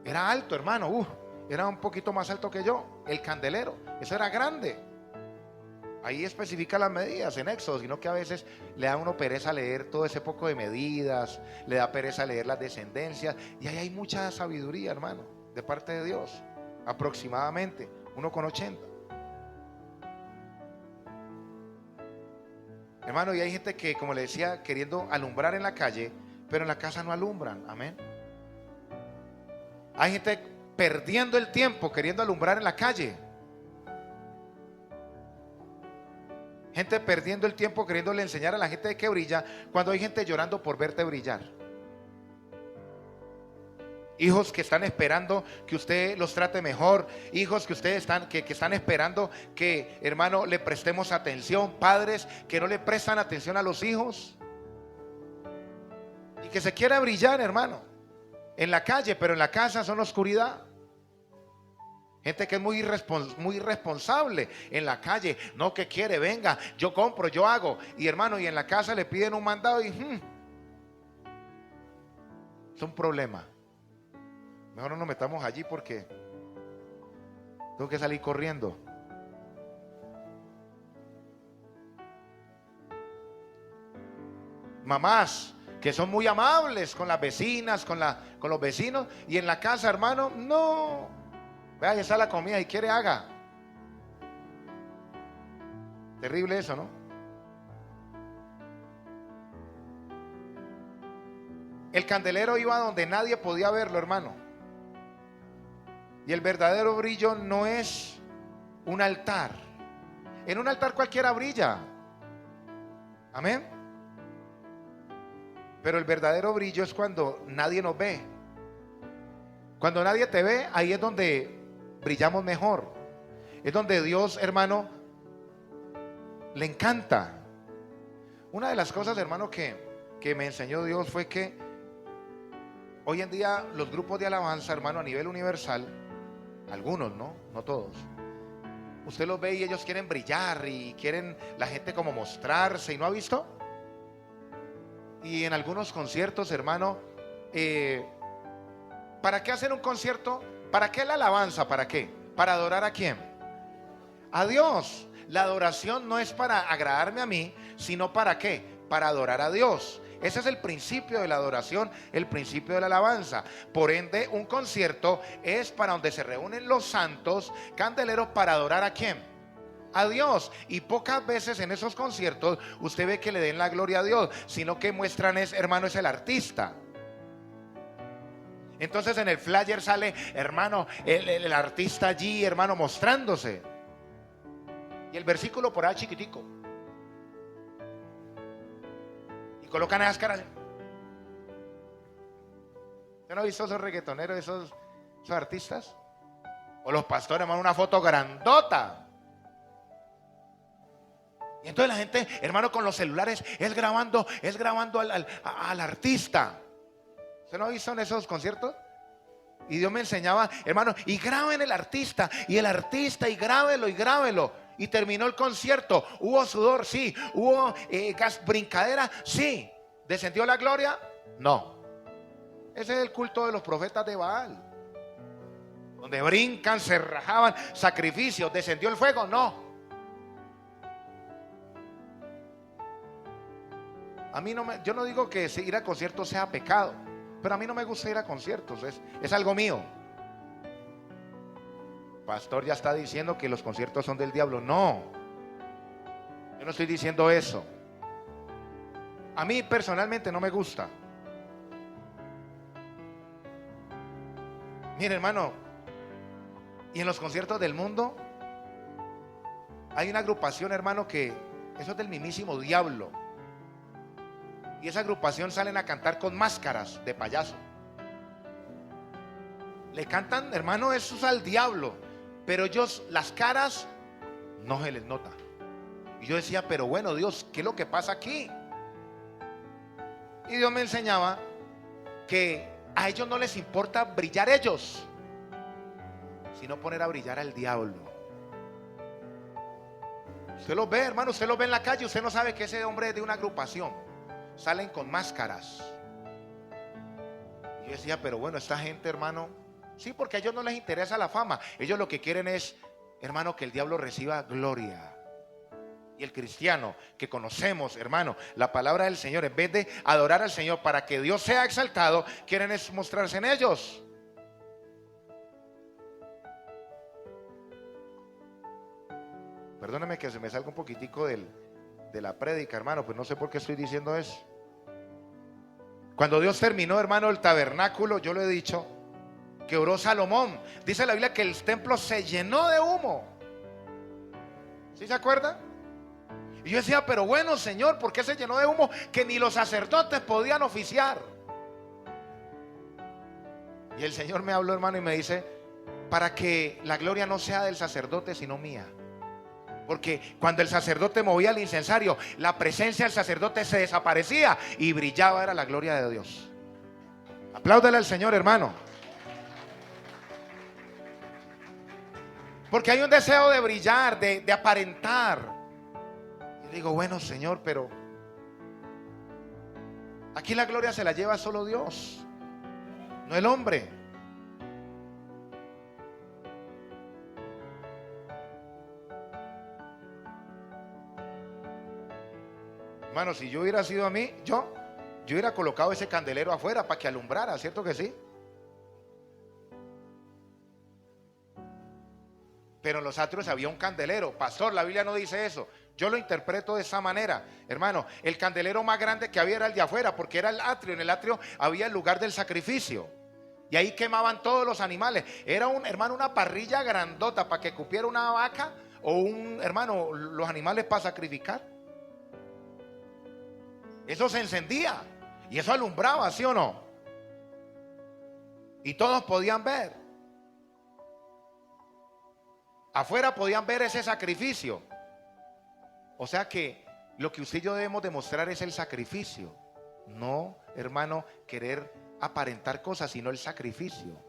Speaker 1: Era alto, hermano. Era un poquito más alto que yo. El candelero, eso era grande. Ahí especifica las medidas en Éxodo, sino que a veces le da a uno pereza leer todo ese poco de medidas, le da pereza leer las descendencias, y ahí hay mucha sabiduría, hermano, de parte de Dios. Aproximadamente 1,80. Hermano, y hay gente que, como le decía, queriendo alumbrar en la calle, pero en la casa no alumbran. Amén. Hay gente perdiendo el tiempo queriendo alumbrar en la calle. Gente perdiendo el tiempo queriéndole enseñar a la gente de que brilla, cuando hay gente llorando por verte brillar. Hijos que están esperando que usted los trate mejor. Hijos que ustedes están esperando que, hermano, le prestemos atención. Padres que no le prestan atención a los hijos y que se quiera brillar, hermano, en la calle, pero en la casa son oscuridad. Gente que es muy irresponsable en la calle. No, que quiere, venga, yo compro, yo hago. Y hermano, y en la casa le piden un mandado y es un problema. Mejor no nos metamos allí porque tengo que salir corriendo. Mamás que son muy amables con las vecinas, con los vecinos, y en la casa, hermano, no. Vea, ya está la comida y quiere, haga. Terrible eso, ¿no? El candelero iba donde nadie podía verlo, hermano. Y el verdadero brillo no es un altar. En un altar cualquiera brilla. Amén. Pero el verdadero brillo es cuando nadie nos ve. Cuando nadie te ve, ahí es donde brillamos mejor. Es donde Dios, hermano, le encanta. Una de las cosas, hermano, que me enseñó Dios fue que hoy en día los grupos de alabanza, hermano, a nivel universal, algunos, no todos, usted los ve y ellos quieren brillar y quieren la gente como mostrarse, ¿y no ha visto? Y en algunos conciertos, hermano, ¿Para qué hacer un concierto? ¿Para qué la alabanza? ¿Para qué? ¿Para adorar a quién? A Dios. La adoración no es para agradarme a mí, sino ¿para qué? Para adorar a Dios. Ese es el principio de la adoración, el principio de la alabanza. Por ende, un concierto es para donde se reúnen los santos candeleros para adorar a quién? A Dios. Y pocas veces en esos conciertos usted ve que le den la gloria a Dios, sino que muestran es, hermano, es el artista. Entonces en el flyer sale, hermano, el artista allí, hermano, mostrándose. Y el versículo por ahí chiquitico. Y colocan esas caras. ¿Usted no ha visto esos reggaetoneros, esos artistas? O los pastores, hermano, una foto grandota. Y entonces la gente, hermano, con los celulares es grabando al artista. ¿Usted no ha visto en esos conciertos? Y Dios me enseñaba, hermano, y graben el artista, y y grábelo. Y terminó el concierto. Hubo sudor, sí. Hubo brincadera, sí. ¿Descendió la gloria? No. Ese es el culto de los profetas de Baal, donde brincan, se rajaban, sacrificios. ¿Descendió el fuego? No. A mí yo no digo que ir a conciertos sea pecado, pero a mí no me gusta ir a conciertos, es algo mío. Pastor ya está diciendo que los conciertos son del diablo. No, yo no estoy diciendo eso. A mí personalmente no me gusta. Mire, hermano, y en los conciertos del mundo hay una agrupación, hermano, que eso es del mismísimo diablo. Y esa agrupación salen a cantar con máscaras de payaso. Le cantan, hermano, eso es al diablo. Pero ellos, las caras, no se les nota. Y yo decía, pero bueno, Dios, ¿qué es lo que pasa aquí? Y Dios me enseñaba que a ellos no les importa brillar ellos, sino poner a brillar al diablo. Usted los ve, hermano, usted los ve en la calle, usted no sabe que ese hombre es de una agrupación. Salen con máscaras. Y yo decía, pero bueno, esta gente, hermano, sí, porque a ellos no les interesa la fama. Ellos lo que quieren es, hermano, que el diablo reciba gloria. Y el cristiano que conocemos, hermano, la palabra del Señor, en vez de adorar al Señor para que Dios sea exaltado, quieren es mostrarse en ellos. Perdóneme que se me salga un poquitico de la prédica, hermano, pues no sé por qué estoy diciendo eso. Cuando Dios terminó, hermano, el tabernáculo, yo lo he dicho, que oró Salomón. Dice la Biblia que el templo se llenó de humo. ¿Sí se acuerdan? Y yo decía, pero bueno, Señor, ¿por qué se llenó de humo? Que ni los sacerdotes podían oficiar. Y el Señor me habló, hermano, y me dice, para que la gloria no sea del sacerdote, sino mía. Porque cuando el sacerdote movía el incensario, la presencia del sacerdote se desaparecía y brillaba, era la gloria de Dios. Apláudele al Señor, hermano. Porque hay un deseo de brillar, de aparentar. Y digo, bueno, Señor, pero aquí la gloria se la lleva solo Dios, no el hombre. Hermano, si yo hubiera sido a mí, yo hubiera colocado ese candelero afuera para que alumbrara, ¿cierto que sí? Pero en los atrios había un candelero. Pastor, la Biblia no dice eso. Yo lo interpreto de esa manera. Hermano, el candelero más grande que había era el de afuera, porque era el atrio. En el atrio había el lugar del sacrificio. Y ahí quemaban todos los animales. Era hermano, una parrilla grandota para que cupiera una vaca o hermano, los animales para sacrificar. Eso se encendía y eso alumbraba, ¿sí o no? Y todos podían ver. Afuera podían ver ese sacrificio. O sea que lo que usted y yo debemos demostrar es el sacrificio. No, hermano, querer aparentar cosas, sino el sacrificio.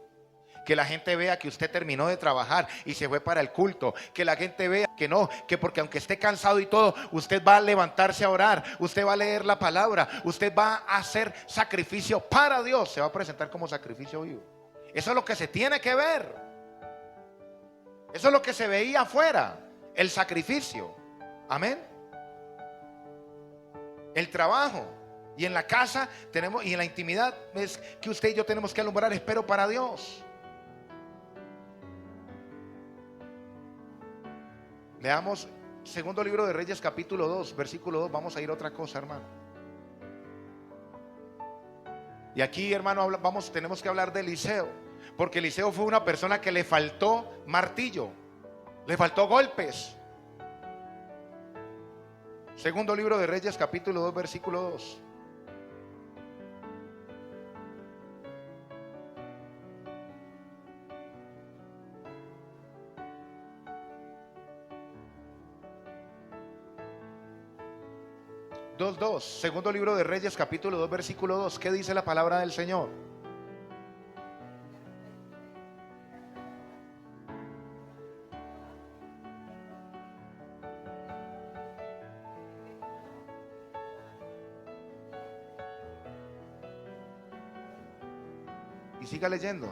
Speaker 1: Que la gente vea que usted terminó de trabajar y se fue para el culto. Que la gente vea que no, que porque aunque esté cansado y todo, usted va a levantarse a orar, usted va a leer la palabra, usted va a hacer sacrificio para Dios, se va a presentar como sacrificio vivo. Eso es lo que se tiene que ver. Eso es lo que se veía afuera, el sacrificio. Amén. El trabajo. Y en la casa tenemos, y en la intimidad es que usted y yo tenemos que alumbrar, espero, para Dios. Leamos segundo libro de Reyes, capítulo 2, versículo 2. Vamos a ir a otra cosa, hermano. Y aquí, hermano, tenemos que hablar de Eliseo, porque Eliseo fue una persona que le faltó martillo, le faltó golpes. Segundo libro de Reyes, capítulo 2, versículo 2. Segundo libro de Reyes, capítulo 2, versículo 2. ¿Qué dice la palabra del Señor? Y siga leyendo.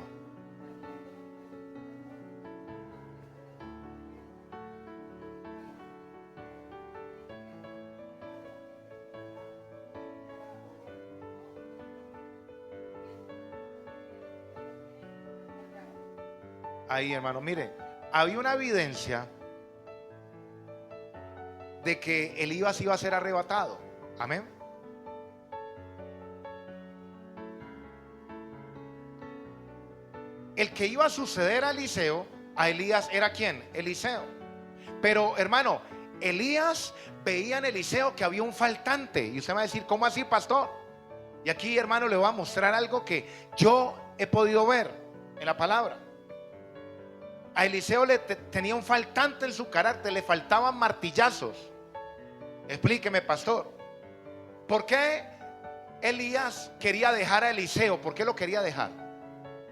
Speaker 1: Ahí, hermano, mire, había una evidencia de que Elías iba a ser arrebatado. Amén. El que iba a suceder a Eliseo, a Elías, era ¿quién? Eliseo. Pero, hermano, Elías veía en Eliseo que había un faltante. Y usted va a decir, ¿cómo así, pastor? Y aquí, hermano, le voy a mostrar algo que yo he podido ver en la palabra. A Eliseo tenía un faltante en su carácter, le faltaban martillazos. Explíqueme, pastor. ¿Por qué Elías quería dejar a Eliseo? ¿Por qué lo quería dejar?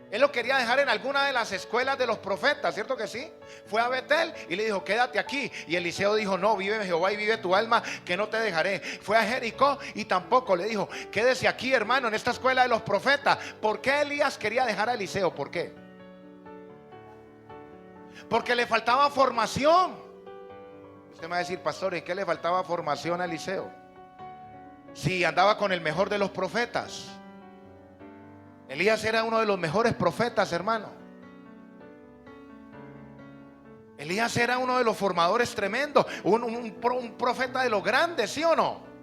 Speaker 1: Él lo quería dejar en alguna de las escuelas de los profetas, ¿cierto que sí? Fue a Betel y le dijo, quédate aquí. Y Eliseo dijo, no, vive Jehová y vive tu alma, que no te dejaré. Fue a Jericó y tampoco le dijo, quédese aquí, hermano, en esta escuela de los profetas. ¿Por qué Elías quería dejar a Eliseo? ¿Por qué? Porque le faltaba formación. Usted me va a decir, pastor, ¿y qué le faltaba formación a Eliseo? Si andaba con el mejor de los profetas. Elías era uno de los mejores profetas, hermano. Elías era uno de los formadores tremendos, un profeta de los grandes, ¿sí o no?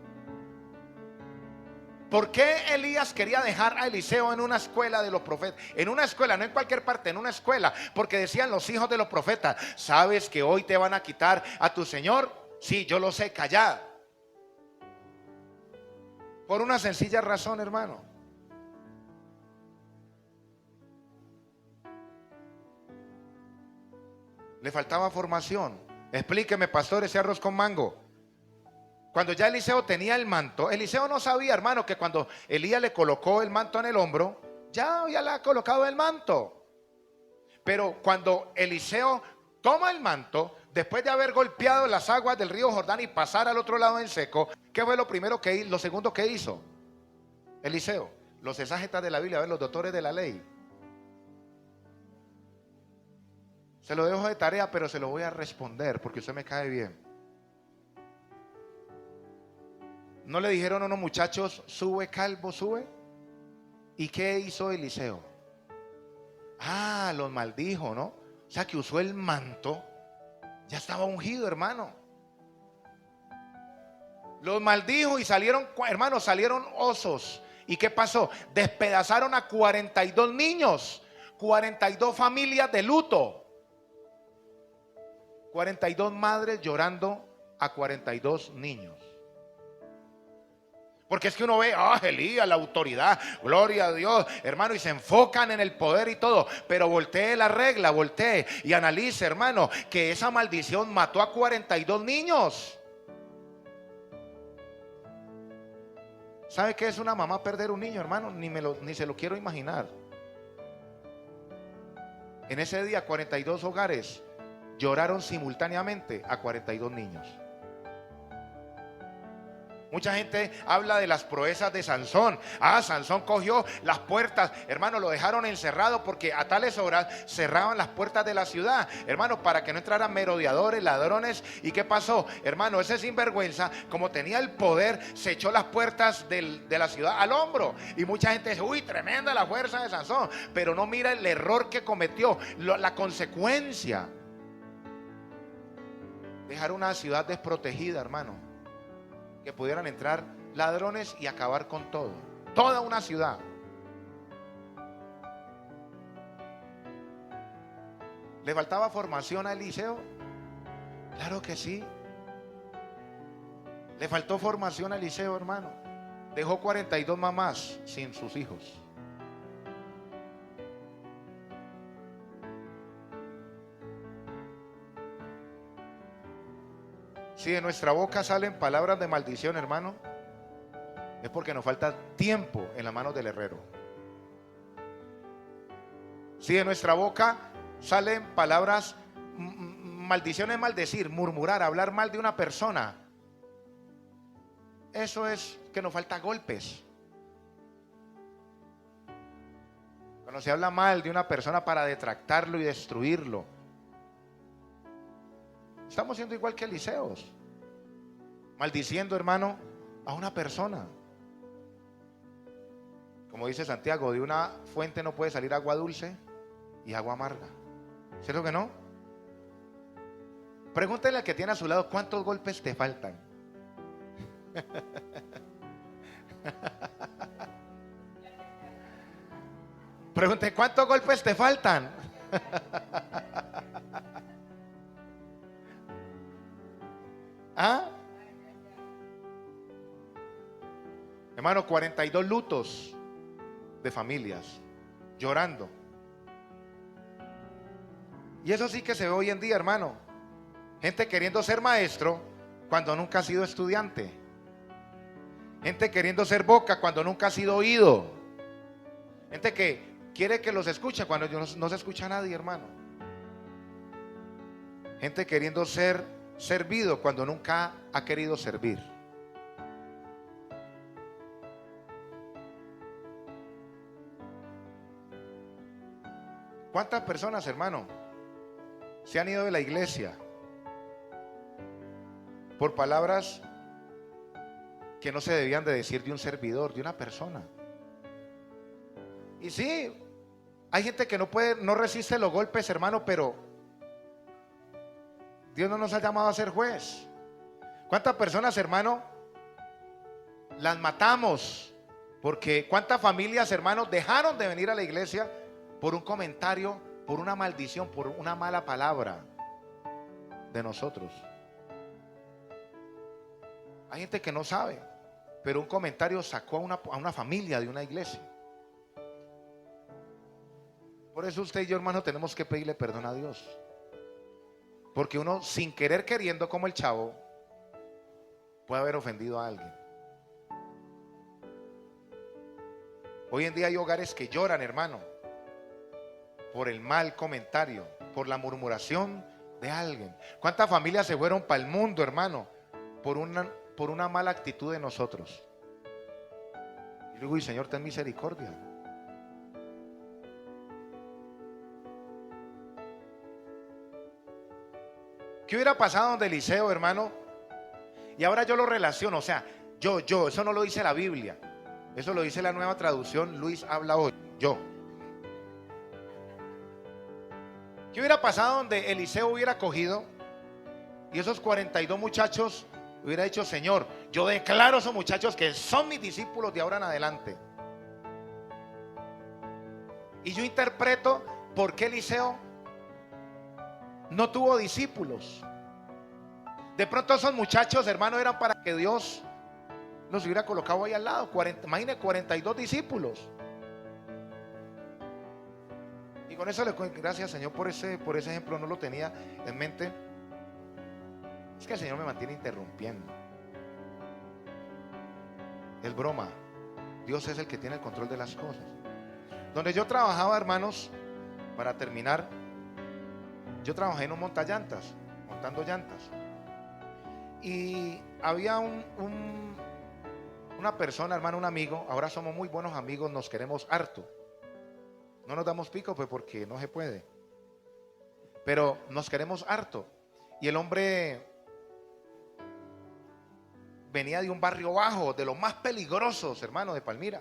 Speaker 1: ¿Por qué Elías quería dejar a Eliseo en una escuela de los profetas? En una escuela, no en cualquier parte, en una escuela. Porque decían los hijos de los profetas, ¿sabes que hoy te van a quitar a tu señor? Sí, yo lo sé, callad. Por una sencilla razón, hermano. Le faltaba formación. Explíqueme, pastor, ese arroz con mango. Cuando ya Eliseo tenía el manto, Eliseo no sabía, hermano, que cuando Elías le colocó el manto en el hombro, ya le ha colocado el manto. Pero cuando Eliseo toma el manto, después de haber golpeado las aguas del río Jordán y pasar al otro lado en seco, ¿qué fue lo segundo que hizo Eliseo? Los exágetas de la Biblia, a ver, los doctores de la ley. Se lo dejo de tarea, pero se lo voy a responder porque usted me cae bien. ¿No le dijeron a unos muchachos, sube calvo, sube? ¿Y qué hizo Eliseo? Los maldijo, ¿no? O sea que usó el manto. Ya estaba ungido, hermano. Los maldijo y salieron, hermanos, salieron osos. ¿Y qué pasó? Despedazaron a 42 niños, 42 familias de luto. 42 madres llorando a 42 niños. Porque es que uno ve, Elías, la autoridad, gloria a Dios, hermano, y se enfocan en el poder y todo. Pero voltee la regla, voltee y analice, hermano, que esa maldición mató a 42 niños. ¿Sabe qué es una mamá perder un niño, hermano? Ni se lo quiero imaginar. En ese día 42 hogares lloraron simultáneamente a 42 niños. Mucha gente habla de las proezas de Sansón. Sansón cogió las puertas, hermano, lo dejaron encerrado porque a tales horas cerraban las puertas de la ciudad, hermano, para que no entraran merodeadores, ladrones. ¿Y qué pasó? Hermano, ese sinvergüenza, como tenía el poder, se echó las puertas de la ciudad al hombro. Y mucha gente dice, uy, tremenda la fuerza de Sansón, pero no mira el error que cometió, la consecuencia. Dejar una ciudad desprotegida, hermano, que pudieran entrar ladrones y acabar con todo, toda una ciudad. ¿Le faltaba formación a Eliseo? Claro que sí. Le faltó formación a Eliseo, hermano. Dejó 42 mamás sin sus hijos. Si de nuestra boca salen palabras de maldición, hermano, es porque nos falta tiempo en las manos del herrero. Si de nuestra boca salen palabras, maldición es maldecir, murmurar, hablar mal de una persona, eso es que nos falta golpes. Cuando se habla mal de una persona para detractarlo y destruirlo, estamos siendo igual que Eliseos, maldiciendo, hermano, a una persona. Como dice Santiago, de una fuente no puede salir agua dulce y agua amarga. ¿Cierto que no? Pregúntale al que tiene a su lado, ¿cuántos golpes te faltan? Pregúntale, ¿cuántos golpes te faltan? ¿Ah? Hermano, 42 lutos de familias llorando. Y eso sí que se ve hoy en día, hermano. Gente queriendo ser maestro cuando nunca ha sido estudiante. Gente queriendo ser boca cuando nunca ha sido oído. Gente que quiere que los escuche cuando no se escucha a nadie, hermano. Gente queriendo ser servido cuando nunca ha querido servir. ¿Cuántas personas, hermano, se han ido de la iglesia por palabras que no se debían de decir de un servidor, de una persona? Y sí, hay gente que no resiste los golpes, hermano, pero Dios no nos ha llamado a ser juez. ¿Cuántas personas, hermano, las matamos? Porque cuántas familias, hermano, dejaron de venir a la iglesia por un comentario, por una maldición, por una mala palabra de nosotros. Hay gente que no sabe, pero un comentario sacó a una familia de una iglesia. Por eso usted y yo, hermano, tenemos que pedirle perdón a Dios. Porque uno, sin querer queriendo, como el chavo, puede haber ofendido a alguien. Hoy en día hay hogares que lloran, hermano, por el mal comentario, por la murmuración de alguien. ¿Cuántas familias se fueron para el mundo, hermano, por una mala actitud de nosotros? Y luego, Señor, ten misericordia. ¿Qué hubiera pasado donde Eliseo, hermano? Y ahora yo lo relaciono, o sea, yo, eso no lo dice la Biblia, eso lo dice la Nueva Traducción, Luis habla hoy, yo. ¿Qué hubiera pasado donde Eliseo hubiera cogido y esos 42 muchachos hubiera dicho, Señor, yo declaro a esos muchachos que son mis discípulos de ahora en adelante? Y yo interpreto por qué Eliseo no tuvo discípulos. De pronto esos muchachos, hermano, eran para que Dios los hubiera colocado ahí al lado. Imagínense, 42 discípulos. Y con eso le doy gracias, Señor, por ese ejemplo. No lo tenía en mente. Es que el Señor me mantiene interrumpiendo. Es broma. Dios es el que tiene el control de las cosas. Donde yo trabajaba, hermanos, para terminar, yo trabajé en un montallantas, montando llantas. Y había un una persona, hermano, un amigo, ahora somos muy buenos amigos, nos queremos harto. No nos damos pico pues porque no se puede, pero nos queremos harto. Y el hombre venía de un barrio bajo, de los más peligrosos, hermano, de Palmira.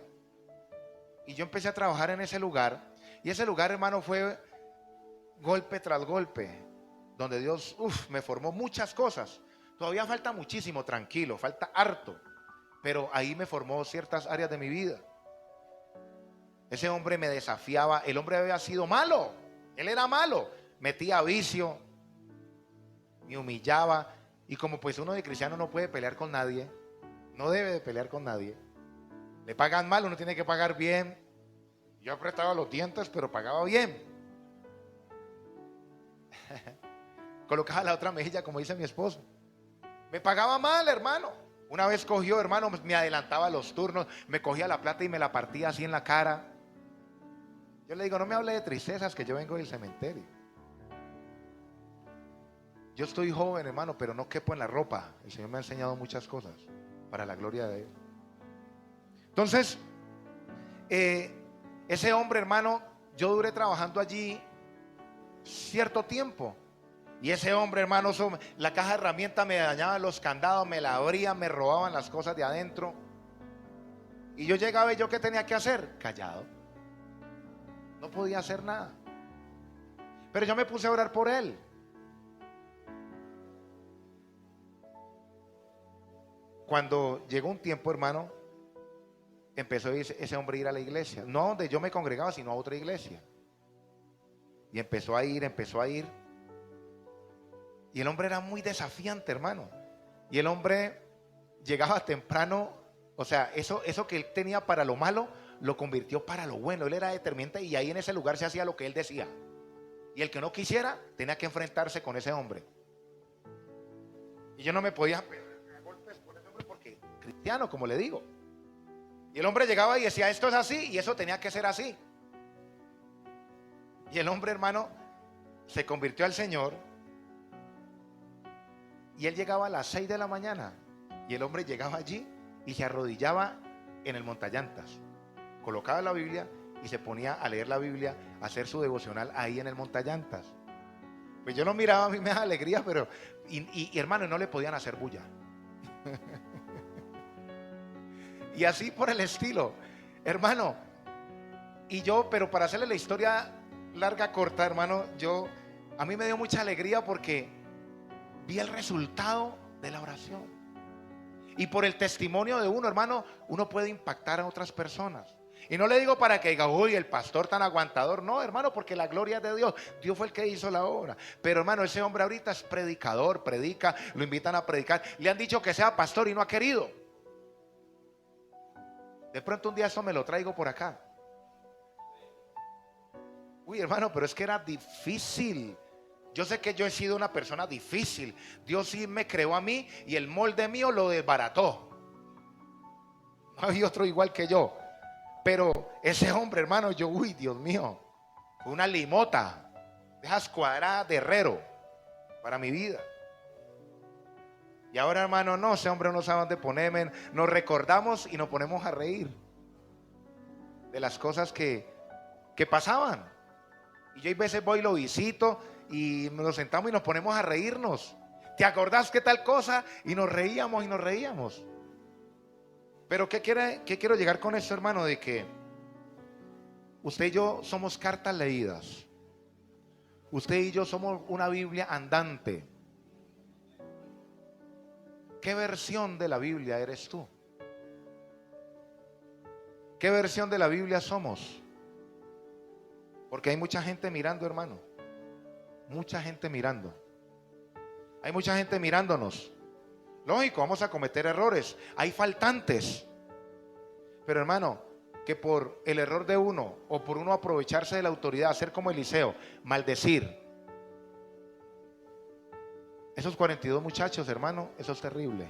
Speaker 1: Y yo empecé a trabajar en ese lugar. Y ese lugar, hermano, fue golpe tras golpe, donde Dios, me formó muchas cosas. Todavía falta muchísimo, tranquilo, falta harto. Pero ahí me formó ciertas áreas de mi vida. Ese hombre me desafiaba. El hombre había sido malo. Él era malo. Metía vicio. Me humillaba. Y como pues uno de cristiano no puede pelear con nadie, no debe de pelear con nadie. Le pagan mal, uno tiene que pagar bien. Yo apretaba los dientes, pero pagaba bien. Colocaba la otra mejilla, como dice mi esposo. Me pagaba mal, hermano. Una vez cogió, hermano, me adelantaba los turnos, me cogía la plata y me la partía así en la cara. Yo le digo, no me hable de tristezas, que yo vengo del cementerio. Yo estoy joven, hermano, pero no quepo en la ropa. El Señor me ha enseñado muchas cosas para la gloria de Él. Entonces, ese hombre, hermano, yo duré trabajando allí cierto tiempo. Y ese hombre, hermano, la caja de herramientas me dañaba los candados, me la abrían, me robaban las cosas de adentro. Y yo llegaba y yo, ¿qué tenía que hacer? Callado. No podía hacer nada. Pero yo me puse a orar por él. Cuando llegó un tiempo, hermano, empezó ese hombre a ir a la iglesia. No donde yo me congregaba, sino a otra iglesia. Y empezó a ir. Y el hombre era muy desafiante, hermano. Y el hombre llegaba temprano. O sea, eso que él tenía para lo malo, lo convirtió para lo bueno. Él era determinante y ahí en ese lugar se hacía lo que él decía. Y el que no quisiera, tenía que enfrentarse con ese hombre. Y yo no me podía pegar golpes por ese hombre porque cristiano, como le digo. Y el hombre llegaba y decía, esto es así y eso tenía que ser así. Y el hombre, hermano, se convirtió al Señor. Y él llegaba a las 6 de la mañana. Y el hombre llegaba allí y se arrodillaba en el montallantas. Colocaba la Biblia y se ponía a leer la Biblia, a hacer su devocional ahí en el montallantas. Pues yo lo miraba, a mí me da alegría, pero y hermano, no le podían hacer bulla. Y así por el estilo, hermano. Y yo, pero para hacerle la historia larga, corta, hermano, a mí me dio mucha alegría porque vi el resultado de la oración. Y por el testimonio de uno, hermano, uno puede impactar a otras personas. Y no le digo para que diga, uy, el pastor tan aguantador. No, hermano, porque la gloria es de Dios. Dios fue el que hizo la obra. Pero, hermano, ese hombre ahorita es predicador, predica, lo invitan a predicar. Le han dicho que sea pastor y no ha querido. De pronto un día eso me lo traigo por acá. Uy, hermano, pero es que era difícil. Yo sé que yo he sido una persona difícil. Dios sí me creó a mí y el molde mío lo desbarató. No hay otro igual que yo. Pero ese hombre, hermano, uy, Dios mío, una limota, de esas cuadradas de herrero para mi vida. Y ahora, hermano, no, ese hombre no sabe dónde ponerme. Nos recordamos y nos ponemos a reír de las cosas que pasaban. Y yo a veces voy y lo visito y nos sentamos y nos ponemos a reírnos. ¿Te acordás qué tal cosa? Y nos reíamos y nos reíamos. Pero ¿qué quiero llegar con esto, hermano? De que usted y yo somos cartas leídas. Usted y yo somos una Biblia andante. ¿Qué versión de la Biblia eres tú? ¿Qué versión de la Biblia somos? Porque hay mucha gente mirando, hermano. Mucha gente mirando. Hay mucha gente mirándonos. Lógico, vamos a cometer errores. Hay faltantes. Pero, hermano, que por el error de uno o por uno aprovecharse de la autoridad, hacer como Eliseo, maldecir. Esos 42 muchachos, hermano, eso es terrible.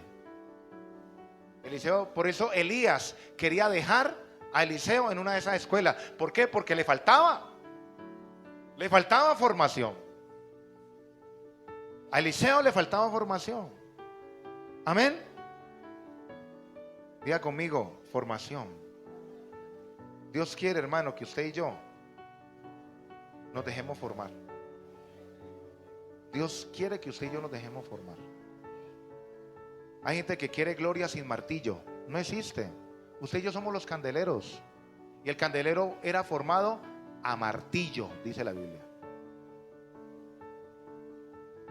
Speaker 1: Eliseo, por eso Elías quería dejar a Eliseo en una de esas escuelas. ¿Por qué? Porque le faltaba formación. A Eliseo le faltaba formación. Amén. Diga conmigo, formación. Dios quiere, hermano, que usted y yo nos dejemos formar. Dios quiere que usted y yo nos dejemos formar. Hay gente que quiere gloria sin martillo. No existe. Usted y yo somos los candeleros. Y el candelero era formado a martillo, dice la Biblia.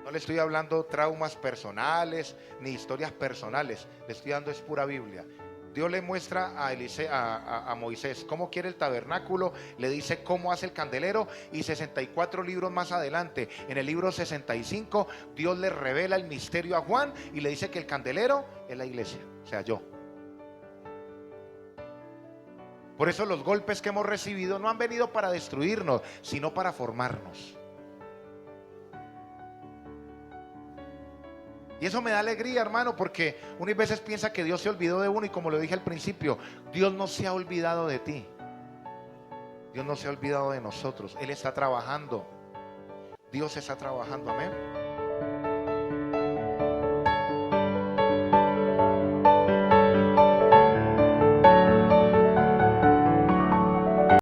Speaker 1: No le estoy hablando traumas personales ni historias personales. Le estoy dando es pura Biblia. Dios le muestra a Moisés cómo quiere el tabernáculo, le dice cómo hace el candelero, y 64 libros más adelante, en el libro 65, Dios le revela el misterio a Juan y le dice que el candelero es la iglesia, o sea, yo. Por eso los golpes que hemos recibido no han venido para destruirnos, sino para formarnos. Y eso me da alegría, hermano, porque unas veces piensa que Dios se olvidó de uno, y como lo dije al principio, Dios no se ha olvidado de ti. Dios no se ha olvidado de nosotros. Él está trabajando. Dios está trabajando, amén.